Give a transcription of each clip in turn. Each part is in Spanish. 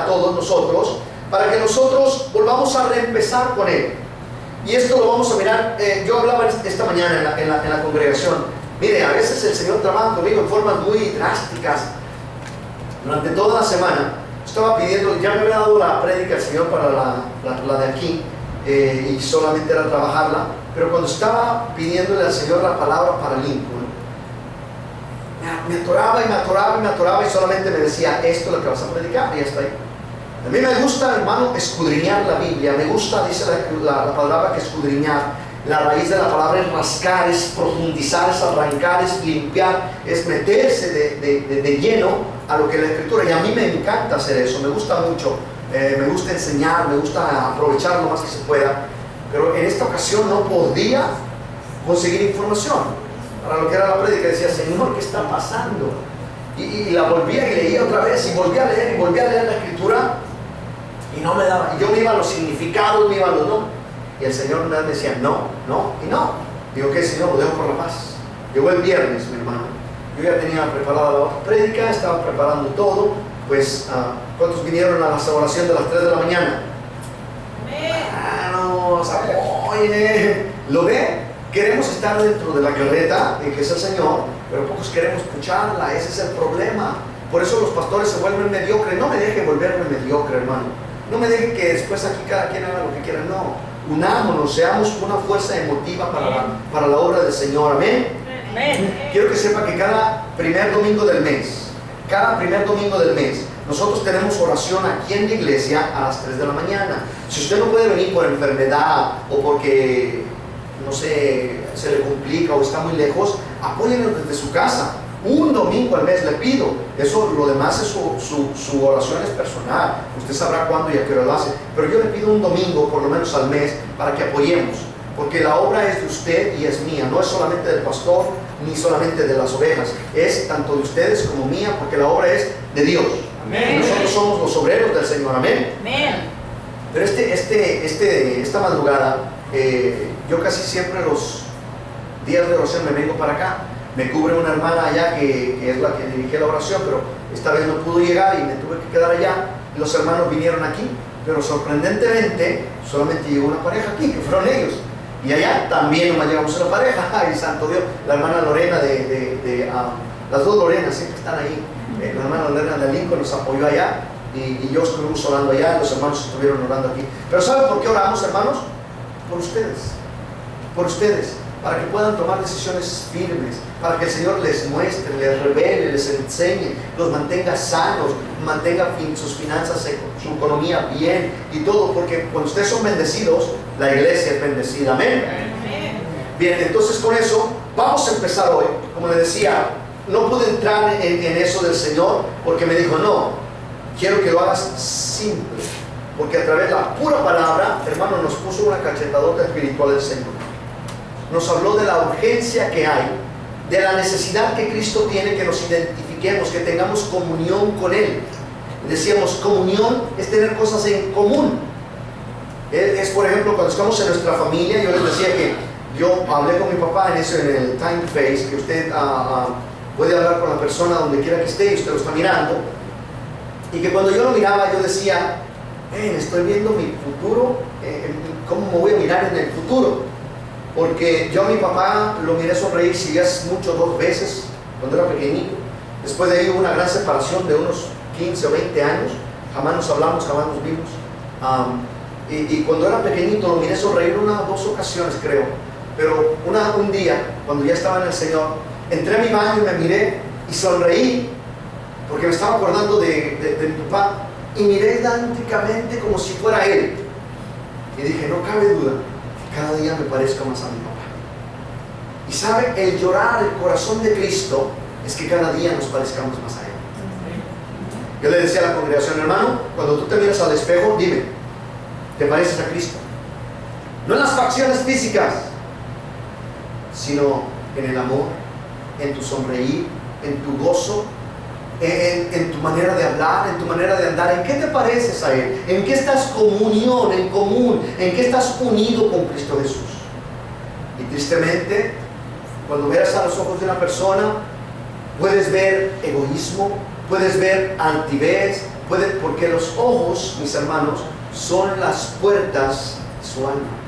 a todos nosotros, para que nosotros volvamos a reempezar con Él. Y esto lo vamos a mirar. Yo hablaba esta mañana en la congregación. Mire, a veces el Señor trabaja conmigo en formas muy drásticas. Durante toda la semana estaba pidiendo, ya me había dado la prédica el Señor para la de aquí, y solamente era trabajarla, pero cuando estaba pidiéndole al Señor la palabra para Lincoln, me atoraba y solamente me decía, esto es lo que vas a predicar, y ya está ahí. A mí me gusta, hermano, escudriñar la Biblia. Me gusta, dice la palabra, que escudriñar. La raíz de la palabra es rascar, es profundizar, es arrancar, es limpiar, es meterse de lleno a lo que es la Escritura. Y a mí me encanta hacer eso, me gusta mucho. Me gusta enseñar, me gusta aprovechar lo más que se pueda. Pero en esta ocasión no podía conseguir información para lo que era la prédica. Decía, Señor, ¿qué está pasando? Y la volvía y leía otra vez, y volvía a leer la Escritura, y no me daba. Y yo me iba a los significados, me iba a los no. Y el Señor me decía, no. Digo, ¿qué, Señor? Lo dejo por la paz. Llegó el viernes, mi hermano. Yo ya tenía preparada la prédica, estaba preparando todo. Pues, ¿cuántos vinieron a la oración de las 3 de la mañana? Hermanos, oye, ¿lo ve? Queremos estar dentro de la carreta, que es el Señor, pero pocos queremos escucharla. Ese es el problema. Por eso los pastores se vuelven mediocres. No me deje volverme mediocre, hermano. No me deje que después aquí cada quien haga lo que quiera. No, unámonos, seamos una fuerza emotiva para la obra del Señor. Amén. Quiero que sepa que cada primer domingo del mes, nosotros tenemos oración aquí en la iglesia a las 3 de la mañana. Si usted no puede venir por enfermedad o porque, no sé, se le complica o está muy lejos, apóyenos desde su casa. Un domingo al mes le pido. Eso, lo demás es su oración es personal. Usted sabrá cuándo y a qué hora lo hace. Pero yo le pido un domingo por lo menos al mes para que apoyemos. Porque la obra es de usted y es mía. No es solamente del pastor ni solamente de las ovejas. Es tanto de ustedes como mía, porque la obra es de Dios. Amén. Nosotros somos los obreros del Señor. Amén. Amén. Pero esta madrugada, yo casi siempre los días de oración me vengo para acá. Me cubre una hermana allá que es la que dirige la oración, pero esta vez no pudo llegar y me tuve que quedar allá. Y los hermanos vinieron aquí, pero sorprendentemente solamente llegó una pareja aquí, que fueron ellos. Y allá también nomás llegamos una pareja. Ay, santo Dios, la hermana Lorena las dos Lorenas siempre están ahí. La hermana Lorena de Lincoln nos apoyó allá, y yo estuvimos orando allá, los hermanos estuvieron orando aquí. Pero ¿saben por qué oramos, hermanos? Por ustedes, para que puedan tomar decisiones firmes, para que el Señor les muestre, les revele, les enseñe, los mantenga sanos, mantenga sus finanzas, su economía bien y todo, porque cuando ustedes son bendecidos, la iglesia es bendecida. Amén. Bien, entonces con eso vamos a empezar hoy. Como le decía, no pude entrar en eso del Señor porque me dijo, no, quiero que lo hagas simple, porque a través de la pura palabra, hermano, nos puso una cachetadota espiritual del Señor. Nos habló de la urgencia que hay, de la necesidad que Cristo tiene, que nos identifiquemos, que tengamos comunión con Él. Decíamos, comunión es tener cosas en común. Es, por ejemplo, cuando estamos en nuestra familia, yo les decía que yo hablé con mi papá en eso, en el time phase, que usted puede hablar con la persona donde quiera que esté y usted lo está mirando, y que cuando yo lo miraba, yo decía, estoy viendo mi futuro, cómo me voy a mirar en el futuro. Porque yo a mi papá lo miré sonreír, si es mucho, 2 veces cuando era pequeñito. Después de ahí hubo una gran separación de unos 15 o 20 años. Jamás nos hablamos, jamás nos vimos. Y cuando era pequeñito lo miré sonreír 1 o 2 ocasiones, creo. Pero un día, cuando ya estaba en el Señor, entré a mi baño y me miré y sonreí, porque me estaba acordando de mi papá, y miré idénticamente como si fuera él. Y dije, no cabe duda, cada día me parezco más a mi papá. Y sabe, el llorar, el corazón de Cristo es que cada día nos parezcamos más a Él. Yo le decía a la congregación, hermano, cuando tú te miras al espejo, dime, ¿te pareces a Cristo? No en las facciones físicas, sino en el amor, en tu sonreír, en tu gozo, en tu manera de hablar, en tu manera de andar. ¿En qué te pareces a Él? ¿En qué estás en común? ¿En qué estás unido con Cristo Jesús? Y tristemente, cuando veas a los ojos de una persona, puedes ver egoísmo, puedes ver altivez, Porque los ojos, mis hermanos, son las puertas de su alma.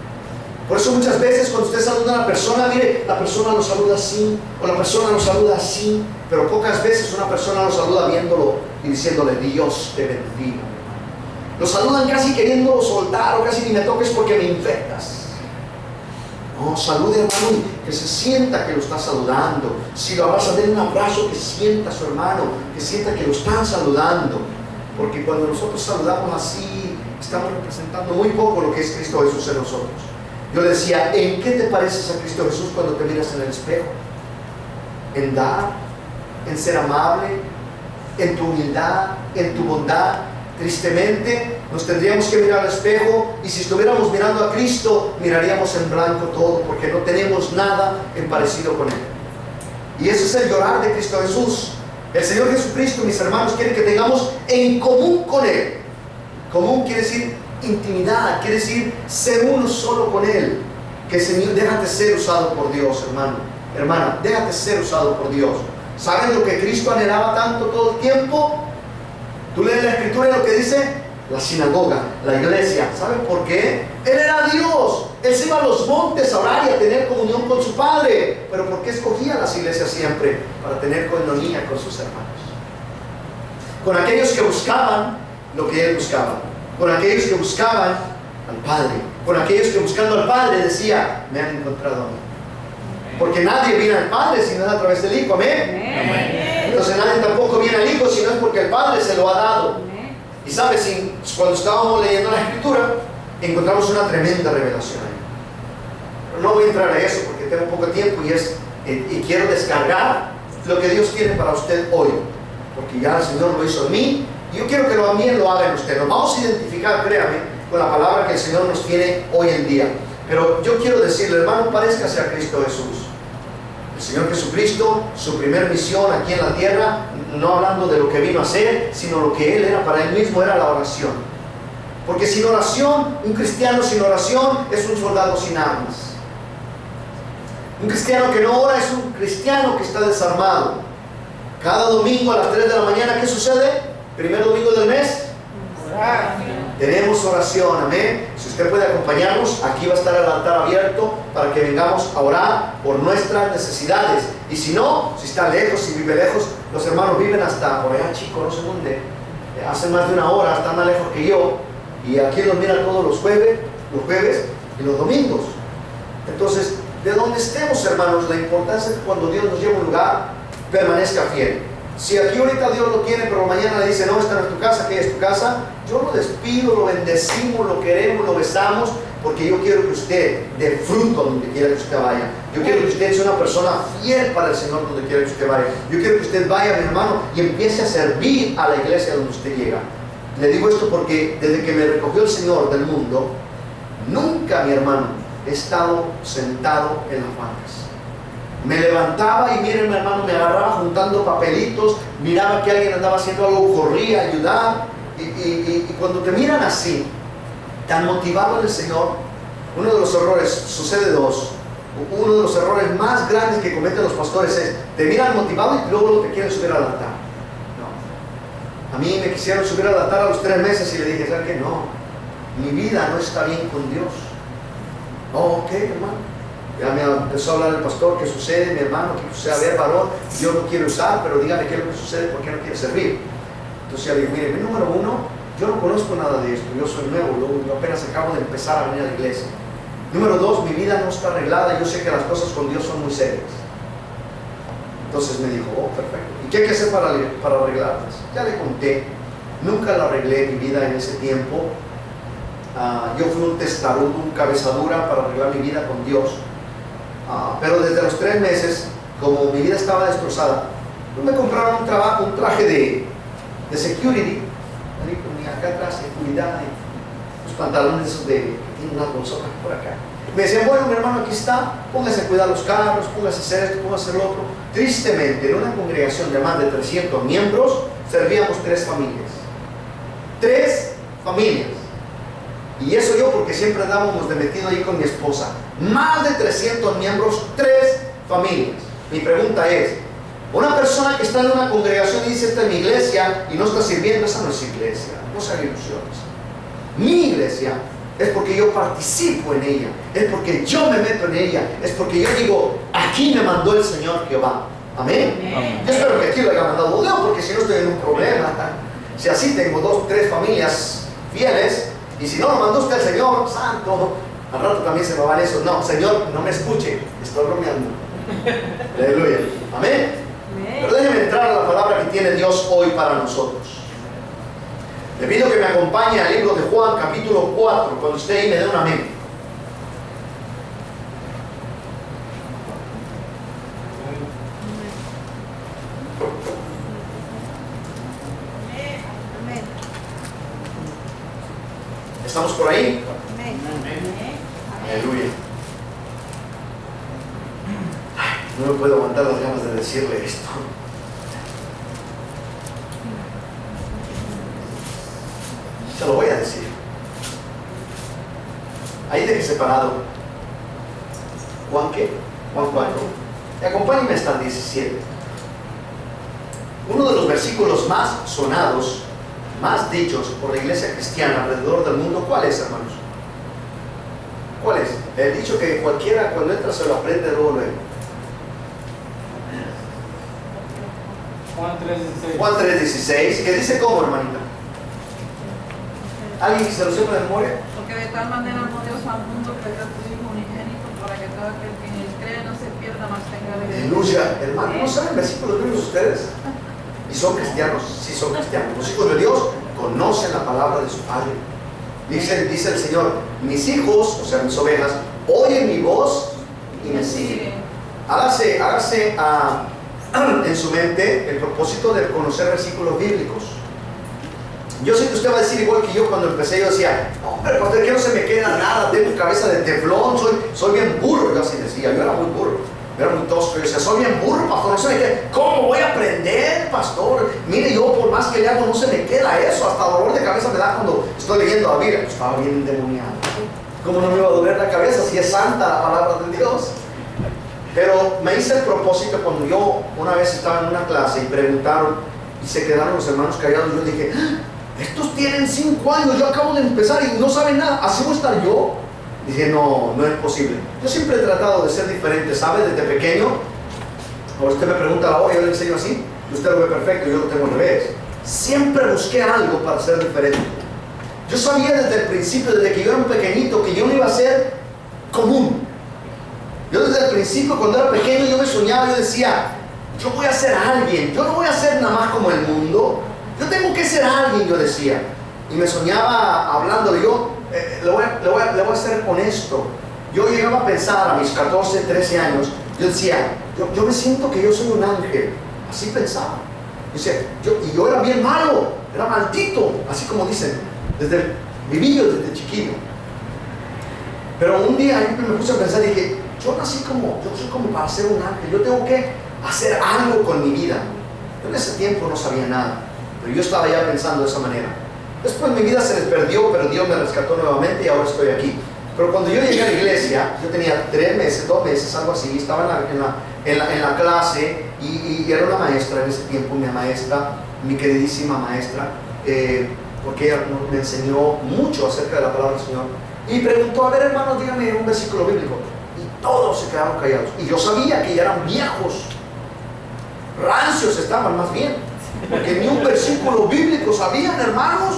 Por eso muchas veces cuando usted saluda a una persona, mire, la persona lo saluda así, o la persona lo saluda así, pero pocas veces una persona lo saluda viéndolo y diciéndole, Dios te bendiga. Lo saludan casi queriendo soltar, o casi ni me toques porque me infectas. No, salude, hermano, y que se sienta que lo está saludando. Si lo abraza, denle un abrazo, que sienta a su hermano, que sienta que lo están saludando. Porque cuando nosotros saludamos así, estamos representando muy poco lo que es Cristo Jesús en nosotros. Yo le decía, ¿en qué te pareces a Cristo Jesús cuando te miras en el espejo? En dar, en ser amable, en tu humildad, en tu bondad. Tristemente, nos tendríamos que mirar al espejo, y si estuviéramos mirando a Cristo, miraríamos en blanco todo, porque no tenemos nada en parecido con Él. Y ese es el llorar de Cristo Jesús. El Señor Jesucristo, mis hermanos, quiere que tengamos en común con Él. Común quiere decir intimidad, quiere decir ser uno solo con Él. Que Señor, déjate ser usado por Dios, hermano, hermana, déjate ser usado por Dios. ¿Saben lo que Cristo anhelaba tanto todo el tiempo? Tú lees la Escritura y lo que dice la sinagoga, la iglesia. ¿Saben por qué? Él era Dios. Él se iba a los montes a orar y a tener comunión con su Padre. ¿Pero por qué escogía las iglesias siempre? Para tener coinonía con sus hermanos, con aquellos que buscaban lo que Él buscaba, con aquellos que buscaban al Padre, con aquellos que buscando al Padre decía, me han encontrado a mí. Porque nadie viene al Padre si no es a través del Hijo. Amén. Amén. Entonces nadie tampoco viene al Hijo si no es porque el Padre se lo ha dado. Y sabes, cuando estábamos leyendo la Escritura, encontramos una tremenda revelación ahí. Pero no voy a entrar a eso porque tengo poco tiempo, y quiero descargar lo que Dios tiene para usted hoy, porque ya el Señor lo hizo en mí, y yo quiero que también lo haga en usted. Nos vamos a identificar, créame, con la palabra que el Señor nos tiene hoy en día. Pero yo quiero decirle, hermano, parezcase a Cristo Jesús. El Señor Jesucristo, su primer misión aquí en la tierra, no hablando de lo que vino a hacer, sino lo que Él era para Él mismo, era la oración. Porque sin oración, un cristiano sin oración es un soldado sin armas. Un cristiano que no ora es un cristiano que está desarmado. Cada domingo a las 3 de la mañana, ¿qué sucede? Primer domingo del mes, tenemos oración, amén. Si usted puede acompañarnos, aquí va a estar el altar abierto para que vengamos a orar por nuestras necesidades. Y si no, si está lejos, si vive lejos, los hermanos viven hasta por allá, chico, no sé dónde, hace más de una hora, están más lejos que yo, y aquí los miran todos los jueves y los domingos. Entonces, de donde estemos, hermanos, la importancia es que cuando Dios nos lleva a un lugar, permanezca fiel. Si aquí ahorita Dios lo tiene, pero mañana le dice, no, esta no es tu casa, que es tu casa, yo lo despido, lo bendecimos, lo queremos, lo besamos, porque yo quiero que usted dé fruto donde quiera que usted vaya. Yo quiero que usted sea una persona fiel para el Señor donde quiera que usted vaya. Yo quiero que usted vaya, mi hermano, y empiece a servir a la iglesia donde usted llega. Le digo esto porque desde que me recogió el Señor del mundo, nunca, mi hermano, he estado sentado en las bancas. Me levantaba y miren, mi hermano, me agarraba juntando papelitos, miraba que alguien andaba haciendo algo, corría a ayudar. Y cuando te miran así, tan motivado en el Señor, uno de los errores, sucede dos. Uno de los errores más grandes que cometen los pastores es, te miran motivado y luego te quieren subir al altar. No. A mí me quisieron subir al altar a los 3 meses y le dije, ¿sabes qué? No, mi vida no está bien con Dios. Oh, ok, hermano. Ya me empezó a hablar el pastor, ¿qué sucede, mi hermano? ¿Qué sucede? A ver, varón, Dios lo quiere usar, pero dígame qué es lo que sucede, ¿por qué no quiere servir? Entonces ya digo, mire, número 1, yo no conozco nada de esto, yo soy nuevo, yo apenas acabo de empezar a venir a la iglesia. Número 2, mi vida no está arreglada, yo sé que las cosas con Dios son muy serias. Entonces me dijo, oh, perfecto, ¿y qué hay que hacer para arreglarlas? Ya le conté, nunca la arreglé mi vida en ese tiempo. Yo fui un testarudo, un cabezadura para arreglar mi vida con Dios. Pero desde los 3 meses, como mi vida estaba destrozada, me compraron un traje de security, ni acá atrás, seguridad, los pantalones esos que tienen unas bolsonas por acá. Me decían, bueno, mi hermano, aquí está, póngase a cuidar los carros, póngase a hacer esto, póngase a hacer lo otro. Tristemente, en una congregación de más de 300 miembros, servíamos 3 familias. 3 familias. Y eso yo porque siempre andábamos de metido ahí con mi esposa. Más de 300 miembros, 3 familias. Mi pregunta es, Una persona que está en una congregación y dice, esta es mi iglesia, y no está sirviendo, esa no es iglesia. No se hagan ilusiones. Mi iglesia es porque yo participo en ella, es porque yo me meto en ella, es porque yo digo, aquí me mandó el Señor Jehová. Amén. Amén. Yo espero que aquí lo haya mandado Dios, porque si no estoy en un problema. Si así tengo 2, 3 familias fieles, y si no lo mandó usted el Señor Santo, al rato también se me van eso. No, Señor, no me escuche, estoy bromeando. Aleluya. Amén. Pero déjeme entrar a la palabra que tiene Dios hoy para nosotros. Le pido que me acompañe al libro de Juan, capítulo 4, cuando usted ahí me dé un amén. ¿Estamos por ahí? Aleluya. No me puedo aguantar las ganas de decirle esto. Se lo voy a decir. Ahí deje separado. ¿Juan qué? Juan 4. Y acompáñenme hasta el 17. Uno de los versículos más sonados, más dichos por la iglesia cristiana alrededor del mundo. ¿Cuál es, hermanos? ¿Cuál es? El dicho que cualquiera cuando entra se lo aprende luego. Juan 3:16. Juan 3:16, que dice cómo, hermanita. ¿Alguien que se lo sepa de memoria? Porque de tal manera amó Dios al mundo que dio a su Hijo unigénito para que todo aquel que en él cree no se pierda, mas tenga vida. Aleluya. Hermano, ¿no saben versículos bíblicos ustedes? Y son cristianos, sí son cristianos. Los hijos de Dios conocen la palabra de su Padre. Dice el Señor, mis hijos, o sea, mis ovejas, oyen mi voz y me siguen. Hágase en su mente el propósito de conocer versículos bíblicos. Yo sé que usted va a decir igual que yo cuando empecé. Yo decía, no, hombre, pastor, que no se me queda nada, tengo cabeza de teflón, soy bien burro. Yo así decía, yo era muy burro, yo era muy tosco. Yo decía, soy bien burro, pastor, no se me queda. ¿Cómo voy a aprender, pastor? Mire, yo por más que le hago no se me queda eso. Hasta dolor de cabeza me da cuando estoy leyendo la Biblia. Estaba bien endemoniado. ¿Cómo no me iba a doler la cabeza si es santa la palabra de Dios? Pero me hice el propósito cuando yo una vez estaba en una clase y preguntaron y se quedaron los hermanos callados. Yo dije, estos tienen 5 años, yo acabo de empezar y no saben nada, ¿así voy a estar yo? Dije, no es posible. Yo siempre he tratado de ser diferente, ¿sabe? Desde pequeño, ahora usted me pregunta la hora, yo le enseño así, y usted lo ve perfecto, yo lo tengo al revés. Siempre busqué algo para ser diferente. Yo sabía desde el principio, desde que yo era un pequeñito, que yo no iba a ser común. Yo desde el principio, cuando era pequeño, yo me soñaba, yo decía, yo voy a ser alguien, yo no voy a ser nada más como el mundo, yo tengo que ser alguien, yo decía. Y me soñaba hablándole, yo le voy a ser honesto. Yo llegaba a pensar a mis 14, 13 años, yo decía, yo me siento que yo soy un ángel, así pensaba. Yo era bien malo, era maldito, así como dicen, viví yo desde chiquillo. Pero un día yo me puse a pensar y dije, yo soy como para ser un ángel, yo tengo que hacer algo con mi vida. Yo en ese tiempo no sabía nada, pero yo estaba ya pensando de esa manera. Después mi vida se les perdió, pero Dios me rescató nuevamente y ahora estoy aquí. Pero cuando yo llegué a la iglesia, yo tenía 3 meses, 2 meses, algo así, estaba en la clase y era una maestra en ese tiempo, mi maestra, mi queridísima maestra, porque ella me enseñó mucho acerca de la palabra del Señor. Y preguntó, a ver hermanos, díganme un versículo bíblico. Y todos se quedaron callados. Y yo sabía que ya eran viejos, rancios estaban más bien, porque ni un versículo bíblico sabían, hermanos.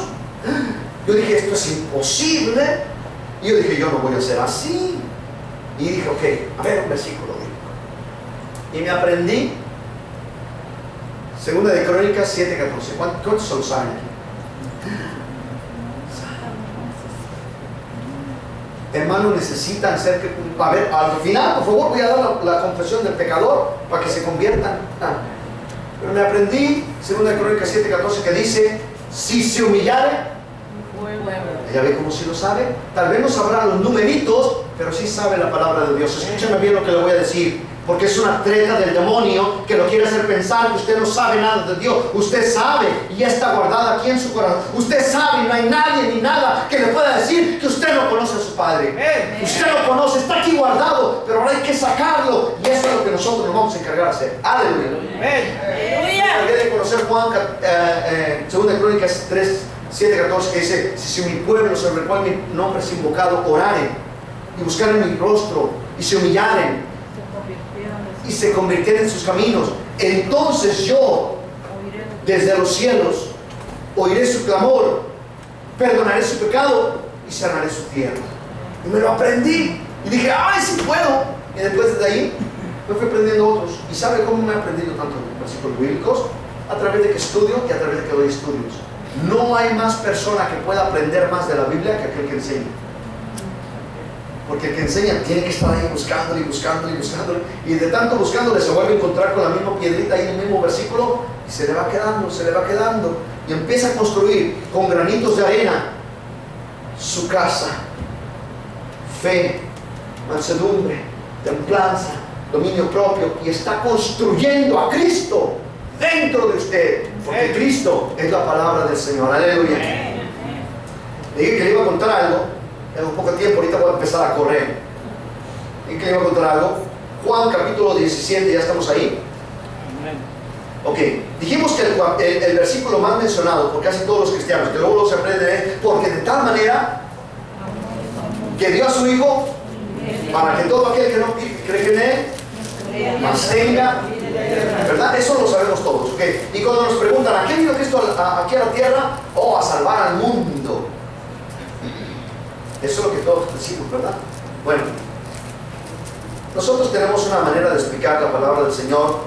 Yo dije, esto es imposible. Y yo dije, yo no voy a ser así. Y dije, ok, a ver un versículo bíblico. Y me aprendí 2 de Crónicas 7:14. ¿Cuántos se lo saben aquí? Hermanos, necesitan ser... A ver, al final, por favor, voy a dar la confesión del pecador para que se conviertan. Pero me aprendí 2 de Crónicas 7:14 que dice, si se humillare, ya ve cómo si lo sabe. Tal vez no sabrá los numeritos, pero sí sabe la palabra de Dios. Escúchame bien lo que le voy a decir, porque es una treta del demonio que lo quiere hacer pensar que usted no sabe nada de Dios. Usted sabe y ya está guardada aquí en su corazón. Usted sabe y no hay nadie ni nada que le pueda decir que usted no conoce a su Padre. Usted lo conoce, está aquí guardado, pero Ahora hay que sacarlo. Y eso es lo que nosotros nos vamos a encargar de hacer. Aleluya. Acabé de conocer Juan, 2 Crónicas 3, 7, 14, que dice: si mi pueblo sobre el cual mi nombre es invocado oraren y buscaren mi rostro y se humillaren y se convirtieran en sus caminos, entonces yo desde los cielos oiré su clamor, perdonaré su pecado y sanaré su tierra. Y me lo aprendí y dije: ¡ay, sí puedo! Y después de ahí me fui aprendiendo otros. ¿Y sabe cómo me he aprendido tantos versículos bíblicos? A través de que estudio y a través de que doy estudios. No hay más persona que pueda aprender más de la Biblia que aquel que enseña. Porque el que enseña tiene que estar ahí buscándole y buscándole y buscándole. Y de tanto buscándole se vuelve a encontrar con la misma piedrita ahí en el mismo versículo y se le va quedando, se le va quedando. Y empieza a construir con granitos de arena su casa. Fe, mansedumbre, templanza, dominio propio. Y está construyendo a Cristo dentro de usted. Porque Cristo es la palabra del Señor. Aleluya. Le dije que le iba a contar algo. Tengo poco tiempo, ahorita voy a empezar a correr. ¿Y que le iba a contar algo? Juan capítulo 17, ya estamos ahí. Ok, dijimos que el versículo más mencionado por casi todos los cristianos, que luego se aprende, es: porque de tal manera que dio a su Hijo, para que todo aquel que no cree en Él, mas tenga, ¿verdad? Eso lo sabemos todos, ¿ok? Y cuando nos preguntan: ¿a qué vino Cristo aquí a la tierra? A salvar al mundo. Eso es lo que todos decimos, ¿verdad? Bueno, nosotros tenemos una manera de explicar la palabra del Señor,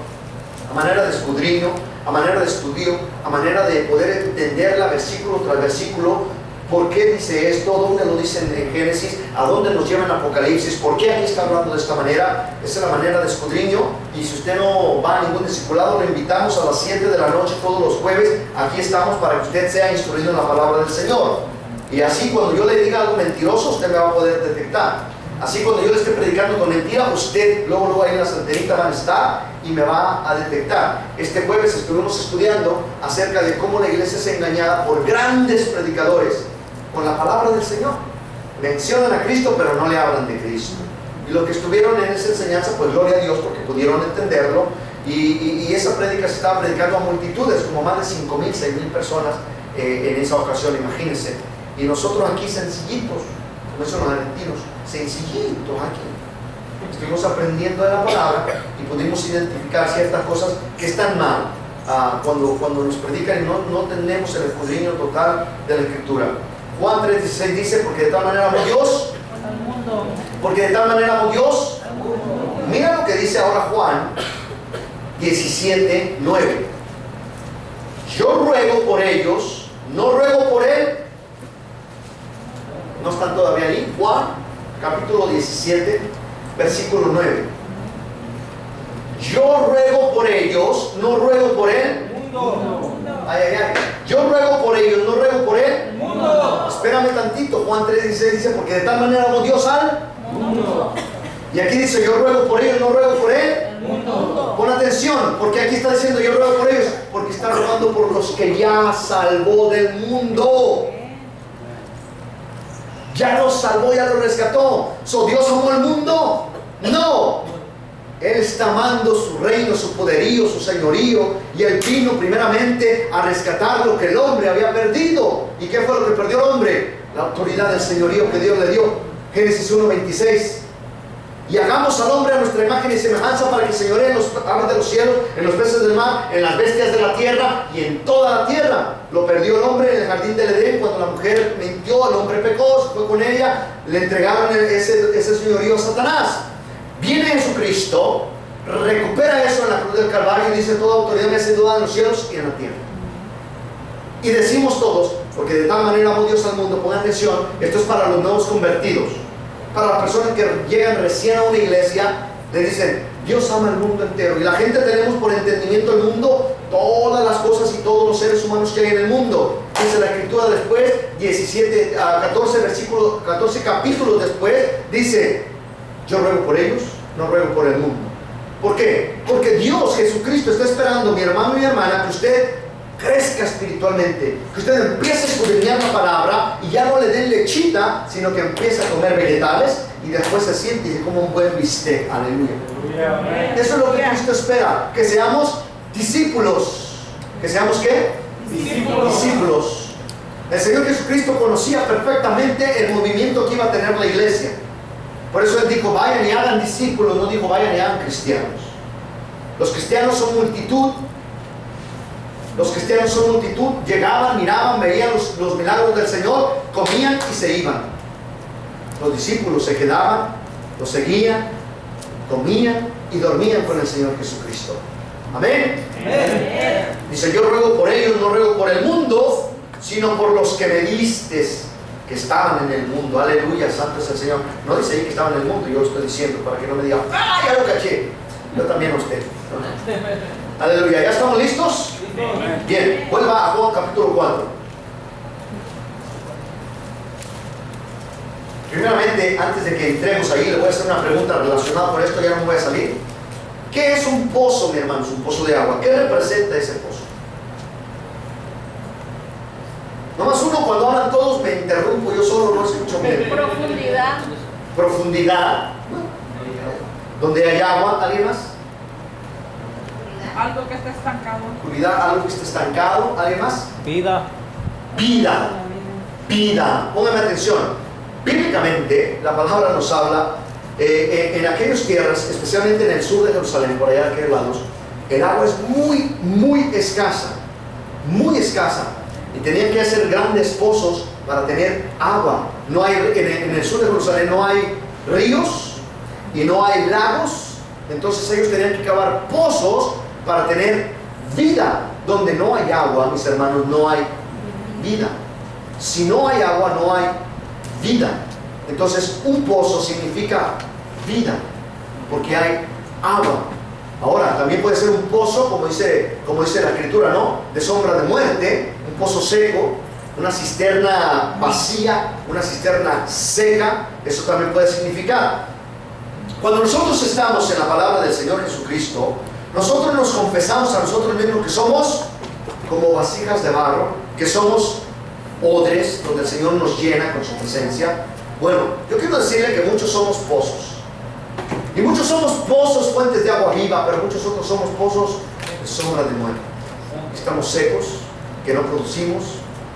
a manera de escudriño, a manera de estudio, a manera de poder entenderla versículo tras versículo. ¿Por qué dice esto? ¿Dónde lo dicen en Génesis? ¿A dónde nos lleva en Apocalipsis? ¿Por qué aquí está hablando de esta manera? Esa es la manera de escudriño. Y si usted no va a ningún discipulado, lo invitamos a las 7 de la noche todos los jueves. Aquí estamos para que usted sea instruido en la palabra del Señor. Y así cuando yo le diga algo mentiroso, usted me va a poder detectar. Así cuando yo le esté predicando con mentira, usted luego ahí en las antenitas van a estar y me va a detectar. Este jueves estuvimos estudiando acerca de cómo la iglesia es engañada por grandes predicadores con la palabra del Señor. Mencionan a Cristo pero no le hablan de Cristo. Y los que estuvieron en esa enseñanza, pues gloria a Dios porque pudieron entenderlo. Y esa prédica se estaba predicando a multitudes, como más de 5,000, 6,000 personas en esa ocasión, imagínense. Y nosotros aquí sencillitos, como dicen los argentinos, sencillitos aquí. Estuvimos aprendiendo de la palabra y pudimos identificar ciertas cosas que están mal cuando nos predican y no tenemos el escudriño total de la Escritura. Juan 3:16 dice: porque de tal manera amó Dios, porque de tal manera amó Dios. Mira lo que dice ahora Juan 17:9. Yo ruego por ellos, no ruego por él. ¿No están todavía ahí? Juan capítulo 17 versículo 9. Yo ruego por ellos, no ruego por él. Ay, ay, ay. Yo ruego por ellos, no ruego por él. Espérame tantito. Juan 3:16 dice: porque de tal manera amó Dios al mundo. Y aquí dice: yo ruego por ellos, no ruego por él. Pon atención, porque aquí está diciendo: yo ruego por ellos, porque está rogando por los que ya salvó del mundo. Ya los salvó, ya los rescató. ¿Dios amó al mundo? No. Él está amando su reino, su poderío, su señorío. Y Él vino primeramente a rescatar lo que el hombre había perdido. ¿Y qué fue lo que perdió el hombre? La autoridad del señorío que Dios le dio. Génesis 1:26. Y hagamos al hombre a nuestra imagen y semejanza para que señoree en los aves de los cielos, en los peces del mar, en las bestias de la tierra y en toda la tierra. Lo perdió el hombre en el jardín del Edén cuando la mujer mintió, el hombre pecó, se fue con ella, le entregaron ese señorío a Satanás. Viene Jesucristo, recupera eso en la cruz del Calvario y dice: toda autoridad me ha sido dada en los cielos y en la tierra. Y decimos todos: porque de tal manera amó Dios al mundo. Pongan atención, esto es para los nuevos convertidos. Para las personas que llegan recién a una iglesia, le dicen: Dios ama al mundo entero. Y la gente tenemos por entendimiento el mundo, todas las cosas y todos los seres humanos que hay en el mundo. Dice la Escritura después, 14 capítulos después, dice: yo ruego por ellos, no ruego por el mundo. ¿Por qué? Porque Dios, Jesucristo, está esperando, mi hermano y mi hermana, que usted crezca espiritualmente, que usted empiece a escudriñar la palabra y ya no le den lechita, sino que empiece a comer vegetales y y después se siente y es como un buen bistec. Aleluya. Aleluya. Eso es lo que Cristo espera, que seamos discípulos. ¿Que seamos qué? Discípulos. El Señor Jesucristo conocía perfectamente el movimiento que iba a tener la iglesia. Por eso Él dijo, vayan y hagan discípulos, no dijo, vayan y hagan cristianos. Los cristianos son multitud. Los cristianos son multitud. Llegaban, miraban, veían los milagros del Señor, comían y se iban. Los discípulos se quedaban, los seguían, comían y dormían con el Señor Jesucristo. Amén. Amén. Dice, yo ruego por ellos, no ruego por el mundo, sino por los que me distes, que estaban en el mundo. Aleluya, santo es el Señor. No dice ahí que estaban en el mundo, yo lo estoy diciendo para que no me digan, ¡ah, ya lo caché! Yo también a usted. ¿No? Aleluya, ¿ya estamos listos? Bien, vuelva a Juan capítulo 4. Primeramente, antes de que entremos ahí, le voy a hacer una pregunta relacionada con esto, ya no me voy a salir. ¿Qué es un pozo, mi hermano? Es un pozo de agua. ¿Qué representa ese pozo? Nomás uno, cuando hablan todos me interrumpo, yo solo no escucho bien. Profundidad. Profundidad. Donde hay agua, ¿alguien más? Algo que está estancado. Oscuridad, algo que está estancado, ¿alguien más? Vida. Vida. Vida. Póngame atención. Bíblicamente, la palabra nos habla en aquellas tierras, especialmente en el sur de Jerusalén, por allá de aquellos lados, el agua es muy escasa. Muy escasa. Y tenían que hacer grandes pozos para tener agua. No hay, en el sur de Jerusalén no hay ríos y no hay lagos. Entonces ellos tenían que cavar pozos para tener vida. Donde no hay agua, mis hermanos, no hay vida. Si no hay agua, no hay vida. Entonces un pozo significa vida, porque hay agua. Ahora, también puede ser un pozo, como dice la escritura, ¿no? De sombra de muerte, un pozo seco, una cisterna vacía, una cisterna seca. Eso también puede significar. Cuando nosotros estamos en la palabra del Señor Jesucristo, nosotros nos confesamos a nosotros mismos que somos como vasijas de barro, que somos odres donde el Señor nos llena con su presencia. Bueno, yo quiero decirle que muchos somos pozos. Y muchos somos pozos, fuentes de agua viva, pero muchos otros somos pozos de sombra de muerte. Estamos secos, que no producimos,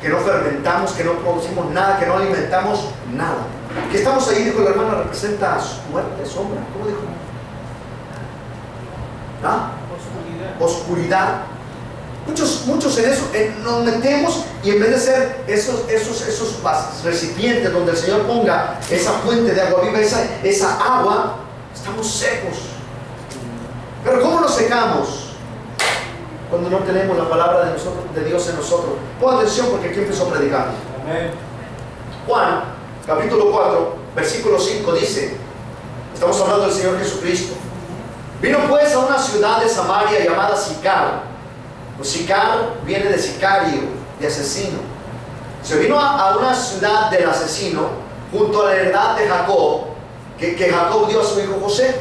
que no fermentamos, que no producimos nada, que no alimentamos nada. Que estamos ahí, dijo la hermana, representa muerte, sombra. ¿Cómo dijo? ¿Ah? Oscuridad. Muchos en eso nos metemos, y en vez de ser esos recipientes donde el Señor ponga esa fuente de agua viva, esa agua, estamos secos. Pero ¿cómo nos secamos? Cuando no tenemos la palabra de Dios en nosotros. Pon atención porque aquí empezó a predicar. Amén. Juan capítulo 4 versículo 5 dice, estamos hablando del Señor Jesucristo. Vino pues a una ciudad de Samaria llamada Sicar. Sicar viene de sicario, de asesino. Se vino a una ciudad del asesino, junto a la heredad de Jacob, que Jacob dio a su hijo José.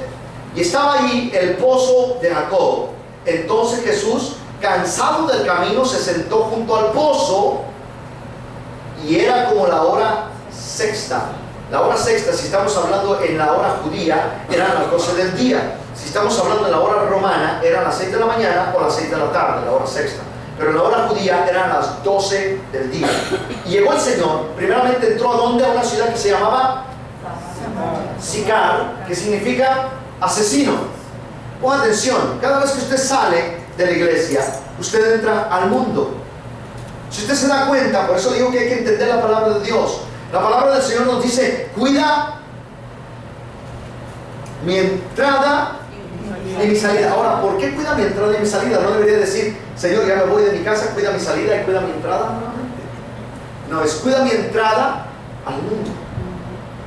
Y estaba allí el pozo de Jacob. Entonces Jesús, cansado del camino, se sentó junto al pozo, y era como la hora sexta. La hora sexta, si estamos hablando en la hora judía, eran las 12 del día. Si estamos hablando en la hora romana, eran las 6 de la mañana o las 6 de la tarde, la hora sexta. Pero en la hora judía eran las 12 del día. Y llegó el Señor, primeramente entró a ¿dónde? A una ciudad que se llamaba Sicar, que significa asesino. Pon atención, cada vez que usted sale de la iglesia, usted entra al mundo. Si usted se da cuenta, por eso digo que hay que entender la palabra de Dios. La palabra del Señor nos dice, cuida mi entrada y mi salida. Ahora, ¿por qué cuida mi entrada y mi salida? No debería decir, Señor, ya me voy de mi casa, cuida mi salida y cuida mi entrada. No, es cuida mi entrada al mundo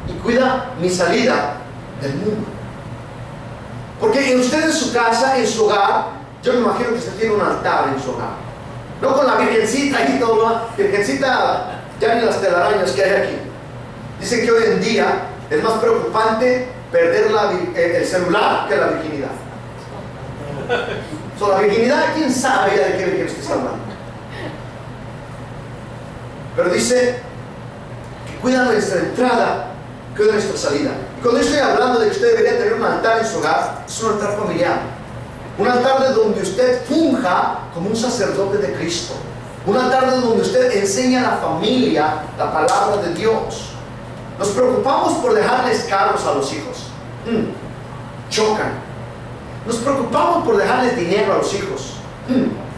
y cuida mi salida del mundo. Porque usted en su casa, en su hogar, yo me imagino que usted tiene un altar en su hogar. No con la virgencita y todo lo demás. Virgencita, ya ni las telarañas que hay aquí. Dicen que hoy en día es más preocupante perder el celular que la virginidad. La virginidad, ¿quién sabe ya de qué virgen usted está hablando? Pero dice que cuida nuestra entrada cuide nuestra salida. Y cuando yo estoy hablando de que usted debería tener un altar en su hogar, es un altar familiar. Un altar de donde usted funja como un sacerdote de Cristo. Un altar de donde usted enseña a la familia la palabra de Dios. Nos preocupamos por dejarles carros a los hijos. Chocan. Nos preocupamos por dejarles dinero a los hijos.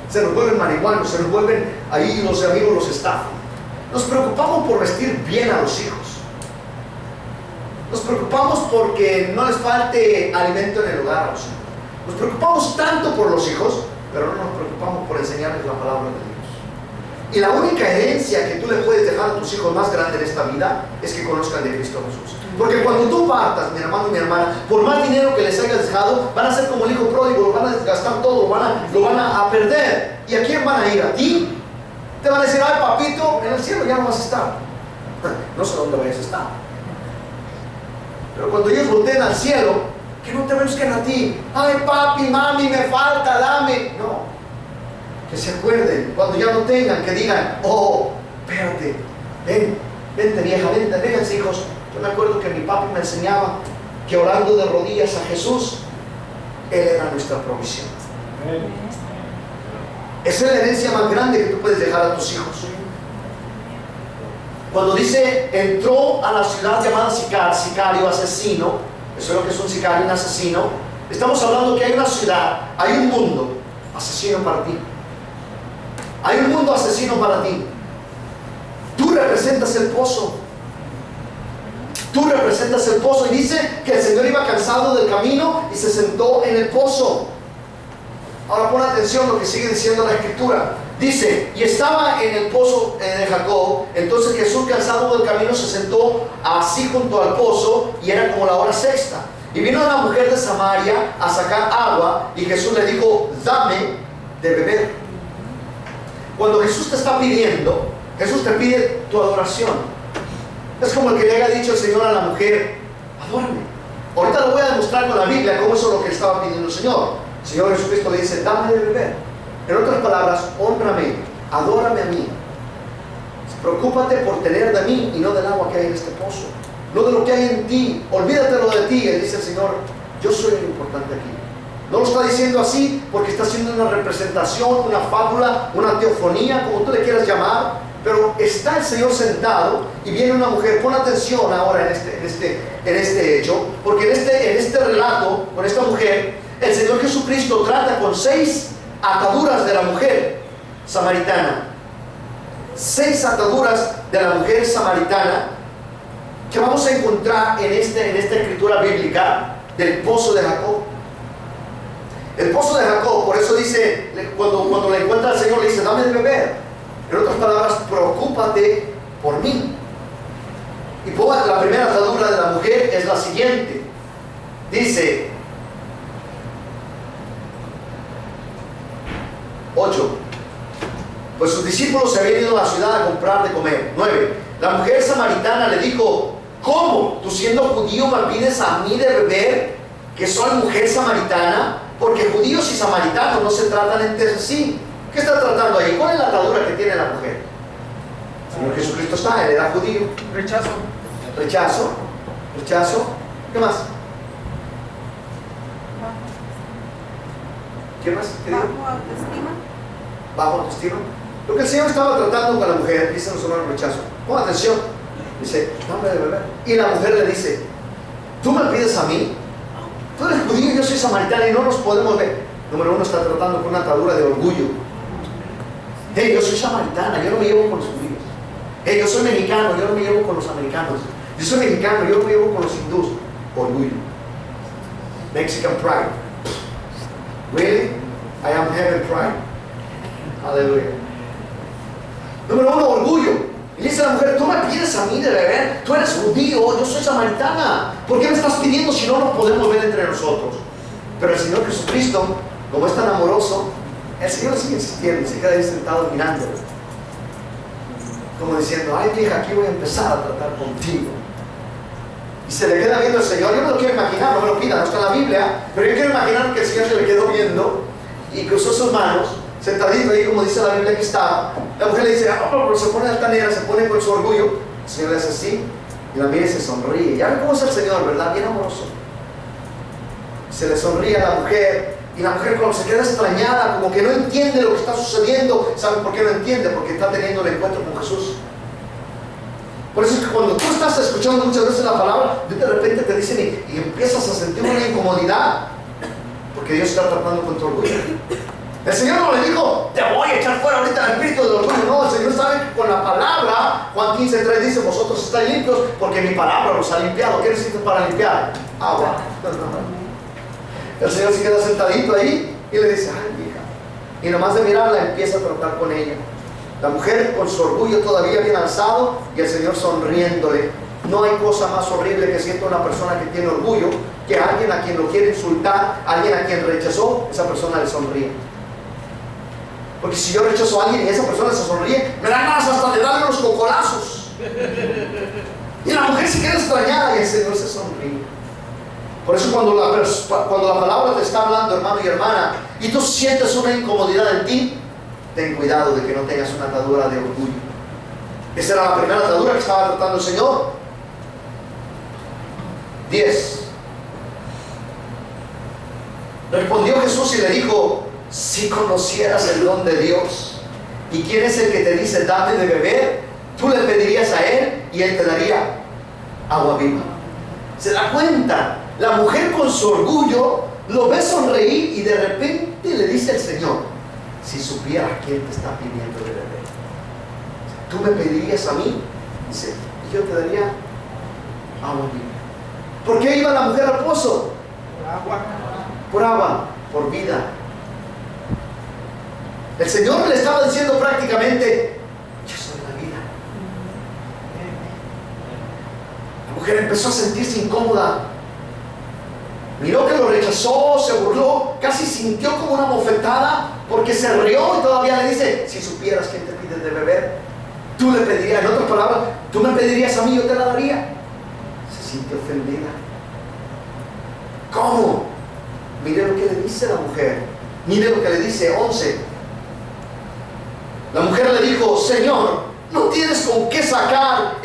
Se nos vuelven marihuanos, se nos vuelven ahí, los amigos los estafan. Nos preocupamos por vestir bien a los hijos. Nos preocupamos porque no les falte alimento en el hogar a los hijos. Nos preocupamos tanto por los hijos, pero no nos preocupamos por enseñarles la palabra de Dios. Y la única herencia que tú le puedes dejar a tus hijos más grande en esta vida es que conozcan de Cristo Jesús. Porque cuando tú partas, mi hermano y mi hermana, por más dinero que les hayas dejado, van a ser como el hijo pródigo, lo van a desgastar todo, lo van a perder. ¿Y a quién van a ir? ¿A ti? Te van a decir, ay papito, en el cielo ya no vas a estar. No sé dónde vayas a estar. Pero cuando ellos volteen al cielo, que no te busquen a ti. Ay papi, mami, me falta, dame. No. Que se acuerden, cuando ya no tengan, que digan, oh, espérate, vente vieja, vénganse hijos. Yo me acuerdo que mi papi me enseñaba que orando de rodillas a Jesús, Él era nuestra provisión. Esa es la herencia más grande que tú puedes dejar a tus hijos. Cuando dice, entró a la ciudad llamada sicario, asesino, eso es lo que es un sicario, un asesino, estamos hablando que hay una ciudad, hay un mundo asesino para ti. Hay un mundo asesino para ti. Tú representas el pozo. Tú representas el pozo. Y dice que el Señor iba cansado del camino y se sentó en el pozo. Ahora pon atención a lo que sigue diciendo la Escritura. Dice, y estaba en el pozo de Jacob. Entonces Jesús, cansado del camino, se sentó así junto al pozo, y era como la hora sexta. Y vino una mujer de Samaria a sacar agua, y Jesús le dijo, dame de beber. Cuando Jesús te está pidiendo, Jesús te pide tu adoración. Es como el que le haya dicho el Señor a la mujer, adórame. Ahorita lo voy a demostrar con la Biblia cómo eso es lo que estaba pidiendo el Señor. El Señor Jesucristo le dice, dame de beber. En otras palabras, hónrame, adórame a mí. Preocúpate por tener de mí y no del agua que hay en este pozo. No de lo que hay en ti. Olvídatelo de ti. Y dice el Señor, yo soy lo importante aquí. No lo está diciendo así porque está haciendo una representación, una fábula, una teofonía, como tú le quieras llamar. Pero está el Señor sentado y viene una mujer. Pon atención ahora en este hecho, porque en este relato, con esta mujer, el Señor Jesucristo trata con 6 ataduras de la mujer samaritana. 6 ataduras de la mujer samaritana que vamos a encontrar en esta escritura bíblica del pozo de Jacob. El pozo de Jacob, por eso dice, cuando le encuentra al Señor, le dice, dame de beber. En otras palabras, preocúpate por mí. Y la primera atadura de la mujer es la siguiente. Dice 8. Pues sus discípulos se habían ido a la ciudad a comprar de comer. 9. La mujer samaritana le dijo, ¿cómo? ¿Tú siendo judío me pides a mí de beber, que soy mujer samaritana? Porque judíos y samaritanos no se tratan entre sí. ¿Qué está tratando ahí? ¿Cuál es la atadura que tiene la mujer? El Señor Jesucristo está, Él era judío. Rechazo. ¿Qué más? ¿Qué más? ¿Qué digo? Bajo autoestima. Bajo autoestima. Lo que el Señor estaba tratando con la mujer, dice los hermanos, rechazo. Pon atención. Dice, dame de beber. Y la mujer le dice, ¿tú me pides a mí? Tú eres judío y yo soy samaritana y no nos podemos ver. Número 1, está tratando con una atadura de orgullo. Hey, yo soy samaritana, yo no me llevo con los judíos. Hey, yo soy mexicano, yo no me llevo con los americanos. Yo soy mexicano, yo no me llevo con los hindús. Orgullo. Mexican pride. Really? I am having pride. Aleluya. Número 1, orgullo. Y dice la mujer, tú me pides a mí de beber, tú eres judío, yo soy samaritana. ¿Por qué me estás pidiendo si no nos podemos ver entre nosotros? Pero el Señor Jesucristo, como es tan amoroso, el Señor sigue insistiendo y se queda ahí sentado mirándolo. Como diciendo, ay vieja, aquí voy a empezar a tratar contigo. Y se le queda viendo el Señor. Yo no lo quiero imaginar, no me lo pida, no está en la Biblia, pero yo quiero imaginar que el Señor se le quedó viendo y cruzó sus manos, sentadito ahí como dice la Biblia que estaba. La mujer le dice, pero se pone altanera, se pone con su orgullo. El Señor le hace así, Y la mira y se sonríe. Ya ve cómo es el Señor, ¿verdad? Bien amoroso. Se le sonríe a la mujer. Y la mujer cuando se queda extrañada, como que no entiende lo que está sucediendo. ¿Saben por qué no entiende? Porque está teniendo el encuentro con Jesús. Por eso es que cuando tú estás escuchando muchas veces la palabra, de repente te dicen y empiezas a sentir una incomodidad. Porque Dios está tratando con tu orgullo. El Señor no le dijo, te voy a echar fuera ahorita el espíritu del orgullo. No, el Señor sabe que con la palabra, Juan 15:3 dice, vosotros estáis limpios porque mi palabra los ha limpiado. ¿Qué necesitas para limpiar? Agua. El Señor se queda sentadito ahí y le dice, ay, hija. Y nomás de mirarla empieza a tratar con ella. La mujer con su orgullo todavía bien alzado y el Señor sonriéndole. No hay cosa más horrible que sienta una persona que tiene orgullo, que alguien a quien lo quiere insultar, alguien a quien rechazó, esa persona le sonríe. Porque si yo rechazo a alguien y esa persona se sonríe, me dan ganas hasta de darle unos cocolazos. Y la mujer se queda extrañada y el Señor se sonríe. Por eso cuando la palabra te está hablando, hermano y hermana, y tú sientes una incomodidad en ti, ten cuidado de que no tengas una atadura de orgullo. Esa era la primera atadura que estaba tratando el Señor. 10. Respondió Jesús y le dijo, si conocieras el don de Dios y quién es el que te dice dame de beber, tú le pedirías a él y él te daría agua viva. ¿Se da cuenta? La mujer con su orgullo lo ve sonreír y de repente le dice al Señor, si supieras quién te está pidiendo de beber, tú me pedirías a mí, dice, y yo te daría agua viva. ¿Por qué iba la mujer al pozo? Por agua, por vida. El Señor le estaba diciendo prácticamente, yo soy la vida. La mujer empezó a sentirse incómoda. Miró que lo rechazó, se burló, casi sintió como una bofetada porque se rió y todavía le dice, si supieras quién te pide de beber, tú le pedirías, en otras palabras, tú me pedirías a mí, yo te la daría. Se sintió ofendida. ¿Cómo? Mire lo que le dice la mujer. Mire lo que le dice 11. La mujer le dijo, Señor, no tienes con qué sacar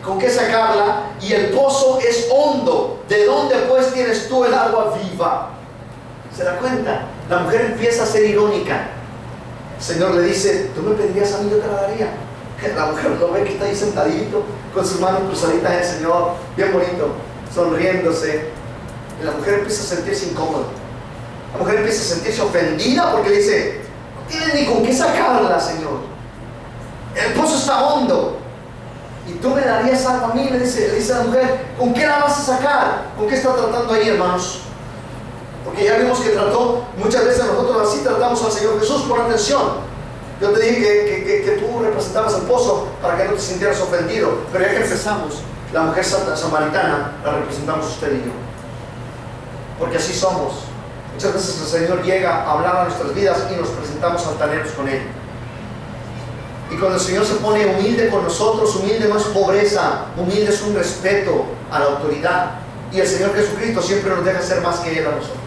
con qué sacarla y el pozo es hondo. ¿De dónde pues tienes tú el agua viva? ¿Se da cuenta? La mujer empieza a ser irónica. El Señor le dice, tú me pedirías a mí, yo te la daría. La mujer lo ve que está ahí sentadito con sus manos cruzaditas en el Señor, bien bonito, sonriéndose. Y la mujer empieza a sentirse incómoda. La mujer empieza a sentirse ofendida porque le dice, no tienes ni con qué sacarla, Señor. El pozo está hondo. Y tú me darías algo a mí, le dice la mujer, ¿con qué la vas a sacar? ¿Con qué está tratando ahí, hermanos? Porque ya vimos que trató, muchas veces nosotros así tratamos al Señor Jesús. Por atención. Yo te dije que tú representabas el pozo para que no te sintieras ofendido. Pero ya que empezamos, la mujer samaritana la representamos usted y yo. Porque así somos. Muchas veces el Señor llega a hablar a nuestras vidas y nos presentamos altaneros con Él. Y cuando el Señor se pone humilde con nosotros, humilde no es pobreza, humilde es un respeto a la autoridad. Y el Señor Jesucristo siempre nos deja ser más que Él a nosotros.